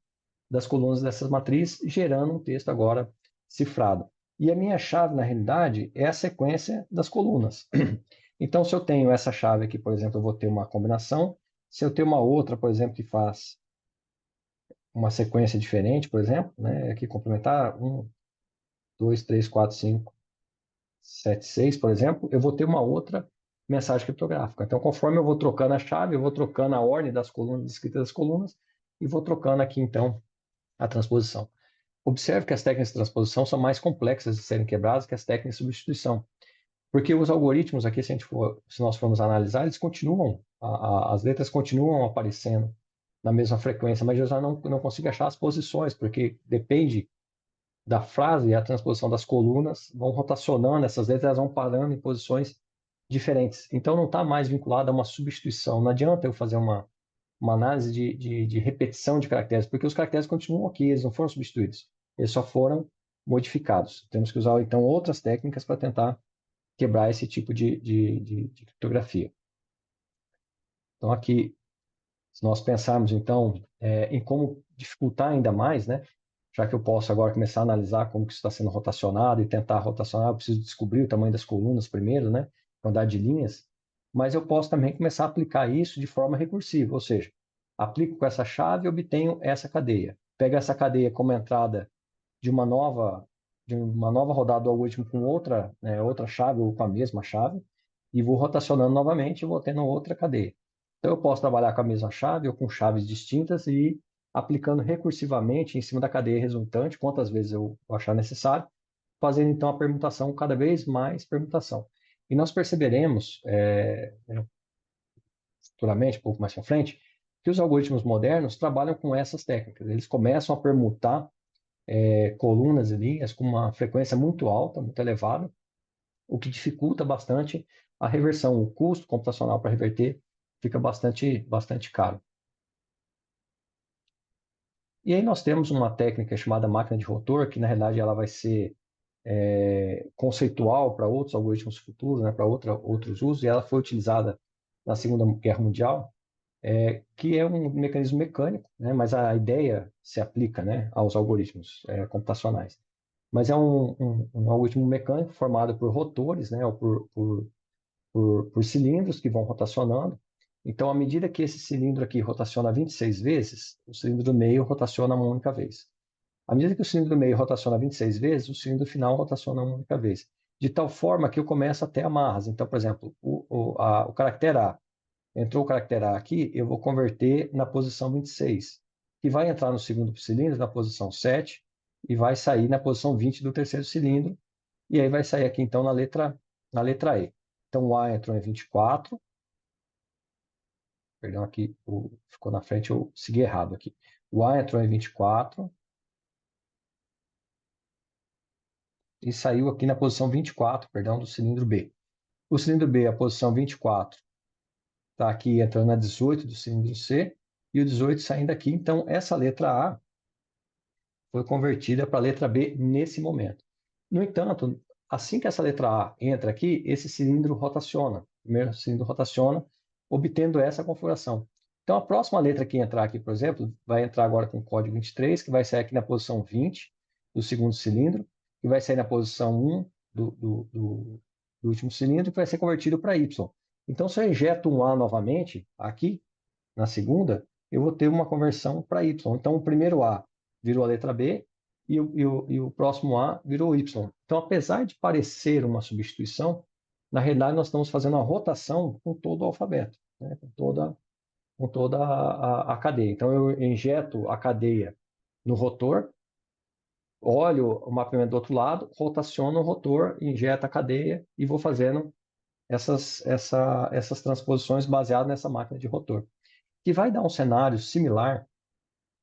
S1: das colunas dessas matrizes, gerando um texto agora cifrado. E a minha chave, na realidade, é a sequência das colunas. Então, se eu tenho essa chave aqui, por exemplo, eu vou ter uma combinação. Se eu tenho uma outra, por exemplo, que faz uma sequência diferente, por exemplo, né, aqui complementar 1, 2, 3, 4, 5, 7, 6, por exemplo, eu vou ter uma outra mensagem criptográfica. Então, conforme eu vou trocando a chave, eu vou trocando a ordem das colunas, escrita das colunas, e vou trocando aqui, então, a transposição. Observe que as técnicas de transposição são mais complexas de serem quebradas que as técnicas de substituição, porque os algoritmos aqui, se nós formos analisar, eles continuam, as letras continuam aparecendo na mesma frequência, mas eu já não consigo achar as posições, porque depende da frase e a transposição das colunas vão rotacionando, essas letras elas vão parando em posições diferentes. Então não está mais vinculado a uma substituição. Não adianta eu fazer uma análise de repetição de caracteres, porque os caracteres continuam aqui, eles não foram substituídos, eles só foram modificados. Temos que usar, então, outras técnicas para tentar quebrar esse tipo de criptografia. Então, aqui, se nós pensarmos, então, em como dificultar ainda mais, né, já que eu posso agora começar a analisar como que isso está sendo rotacionado e tentar rotacionar, eu preciso descobrir o tamanho das colunas primeiro, né, quantidade de linhas, mas eu posso também começar a aplicar isso de forma recursiva, ou seja, aplico com essa chave e obtenho essa cadeia. Pego essa cadeia como entrada de uma nova rodada do algoritmo com outra, né, outra chave ou com a mesma chave e vou rotacionando novamente e vou tendo outra cadeia. Então, eu posso trabalhar com a mesma chave ou com chaves distintas e aplicando recursivamente em cima da cadeia resultante, quantas vezes eu achar necessário, fazendo então a permutação cada vez mais permutação. E nós perceberemos, futuramente, um pouco mais para frente, que os algoritmos modernos trabalham com essas técnicas. Eles começam a permutar colunas e linhas com uma frequência muito alta, muito elevada, o que dificulta bastante a reversão. O custo computacional para reverter fica bastante caro. E aí nós temos uma técnica chamada máquina de rotor, que na realidade ela vai ser conceitual para outros algoritmos futuros, né, para outros usos, e ela foi utilizada na Segunda Guerra Mundial, que é um mecanismo mecânico, né, mas a ideia se aplica, né, aos algoritmos computacionais. Mas é um algoritmo mecânico formado por rotores, né, ou por cilindros que vão rotacionando. Então, à medida que esse cilindro aqui rotaciona 26 vezes, o cilindro do meio rotaciona uma única vez. À medida que o cilindro do meio rotaciona 26 vezes, o cilindro final rotaciona uma única vez. De tal forma que eu começo a ter amarras. Então, por exemplo, o caractere A, entrou o caractere A aqui, eu vou converter na posição 26, que vai entrar no segundo cilindro na posição 7 e vai sair na posição 20 do terceiro cilindro, e aí vai sair aqui então na letra E. Então o A entrou em 24, perdão, aqui ficou na frente, eu segui errado aqui. O A entrou em 24 e saiu aqui na posição 24, perdão, do cilindro B. O cilindro B, a posição 24, está aqui entrando na 18 do cilindro C, e o 18 saindo aqui. Então, essa letra A foi convertida para a letra B nesse momento. No entanto, assim que essa letra A entra aqui, esse cilindro rotaciona. O primeiro cilindro rotaciona, obtendo essa configuração. Então, a próxima letra que entrar aqui, por exemplo, vai entrar agora com o código 23, que vai sair aqui na posição 20 do segundo cilindro, que vai sair na posição 1 do último cilindro, que vai ser convertido para Y. Então, se eu injeto um A novamente, aqui, na segunda, eu vou ter uma conversão para Y. Então, o primeiro A virou a letra B e o próximo A virou Y. Então, apesar de parecer uma substituição, na realidade, nós estamos fazendo uma rotação com todo o alfabeto, né? Com toda a cadeia. Então, eu injeto a cadeia no rotor, olho o mapeamento do outro lado, rotaciono o rotor, injeto a cadeia e vou fazendo essas transposições baseadas nessa máquina de rotor, que vai dar um cenário similar,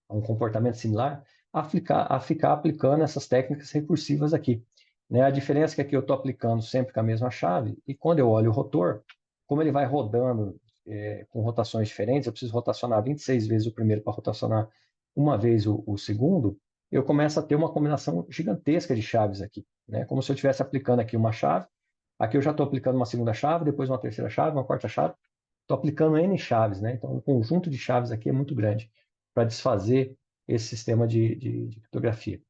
S1: um comportamento similar, a ficar aplicando essas técnicas recursivas aqui. Né? A diferença é que aqui eu estou aplicando sempre com a mesma chave, e quando eu olho o rotor, como ele vai rodando com rotações diferentes, eu preciso rotacionar 26 vezes o primeiro para rotacionar uma vez o segundo, eu começo a ter uma combinação gigantesca de chaves aqui, né? Como se eu estivesse aplicando aqui uma chave, aqui eu já estou aplicando uma segunda chave, depois uma terceira chave, uma quarta chave, estou aplicando N chaves, né? Então, o conjunto de chaves aqui é muito grande para desfazer esse sistema de criptografia.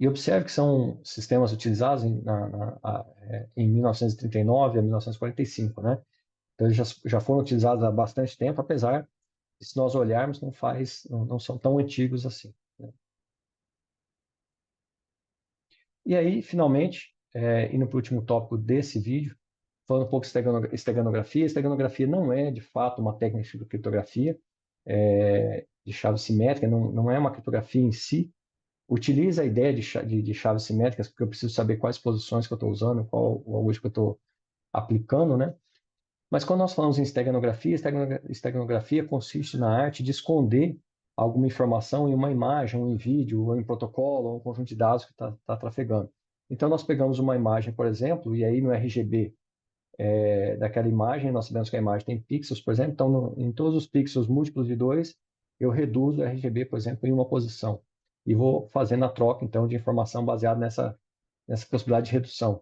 S1: E observe que são sistemas utilizados em 1939 a 1945, né? Então, eles já foram utilizados há bastante tempo, apesar de, se nós olharmos, não são tão antigos assim, né? E aí, finalmente, indo para o último tópico desse vídeo, falando um pouco de esteganografia. Esteganografia não é, de fato, uma técnica de criptografia de chave simétrica, não é uma criptografia em si. Utiliza a ideia de chaves simétricas, porque eu preciso saber quais posições que eu estou usando, qual o algoritmo que eu estou aplicando, né? Mas quando nós falamos em esteganografia, esteganografia consiste na arte de esconder alguma informação em uma imagem, ou em vídeo, ou em protocolo, ou um conjunto de dados que está trafegando. Então, nós pegamos uma imagem, por exemplo, e aí no RGB daquela imagem, nós sabemos que a imagem tem pixels, por exemplo, então em todos os pixels múltiplos de 2, eu reduzo o RGB, por exemplo, em uma posição. E vou fazendo a troca, então, de informação baseada nessa possibilidade de redução.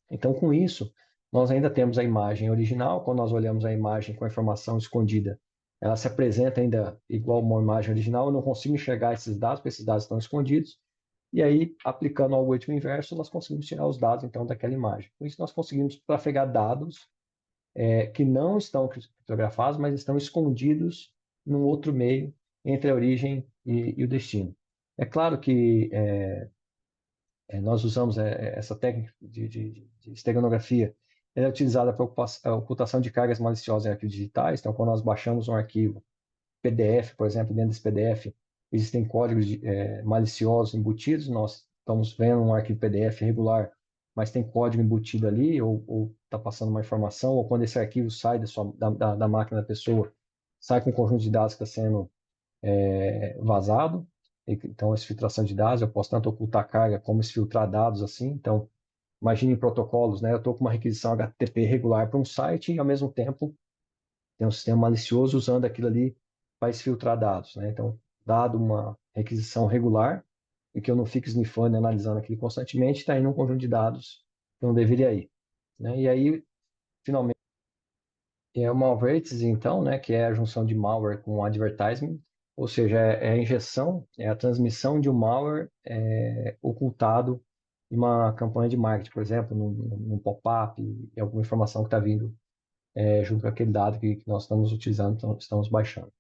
S1: Então, com isso, nós ainda temos a imagem original. Quando nós olhamos a imagem com a informação escondida, ela se apresenta ainda igual uma imagem original. Eu não consigo enxergar esses dados, porque esses dados estão escondidos. E aí, aplicando o algoritmo inverso, nós conseguimos tirar os dados, então, daquela imagem. Com isso, nós conseguimos trafegar dados que não estão criptografados, mas estão escondidos num outro meio entre a origem e o destino. É claro que nós usamos essa técnica de esteganografia, ela é utilizada para a ocultação de cargas maliciosas em arquivos digitais. Então, quando nós baixamos um arquivo PDF, por exemplo, dentro desse PDF, existem códigos maliciosos embutidos. Nós estamos vendo um arquivo PDF regular, mas tem código embutido ali, ou está passando uma informação, ou quando esse arquivo sai da máquina da pessoa, sai com um conjunto de dados que está sendo vazado. Então, essa filtração de dados, eu posso tanto ocultar carga como exfiltrar dados assim. Então, imagine protocolos, né? Eu estou com uma requisição HTTP regular para um site e, ao mesmo tempo, tem um sistema malicioso usando aquilo ali para exfiltrar dados, né? Então, dado uma requisição regular, e que eu não fique snifando e analisando aquilo constantemente, está indo um conjunto de dados que não deveria ir, né? E aí, finalmente, o malwares, então, né, que é a junção de malware com advertisement, ou seja, é a injeção, é a transmissão de um malware ocultado em uma campanha de marketing, por exemplo, num pop-up, e alguma informação que está vindo junto com aquele dado que nós estamos utilizando, então, estamos baixando.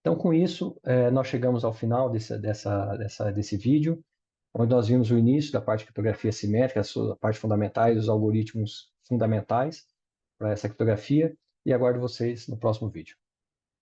S1: Então, com isso, nós chegamos ao final desse vídeo, onde nós vimos o início da parte de criptografia simétrica, a parte fundamentais, os algoritmos fundamentais para essa criptografia, e aguardo vocês no próximo vídeo.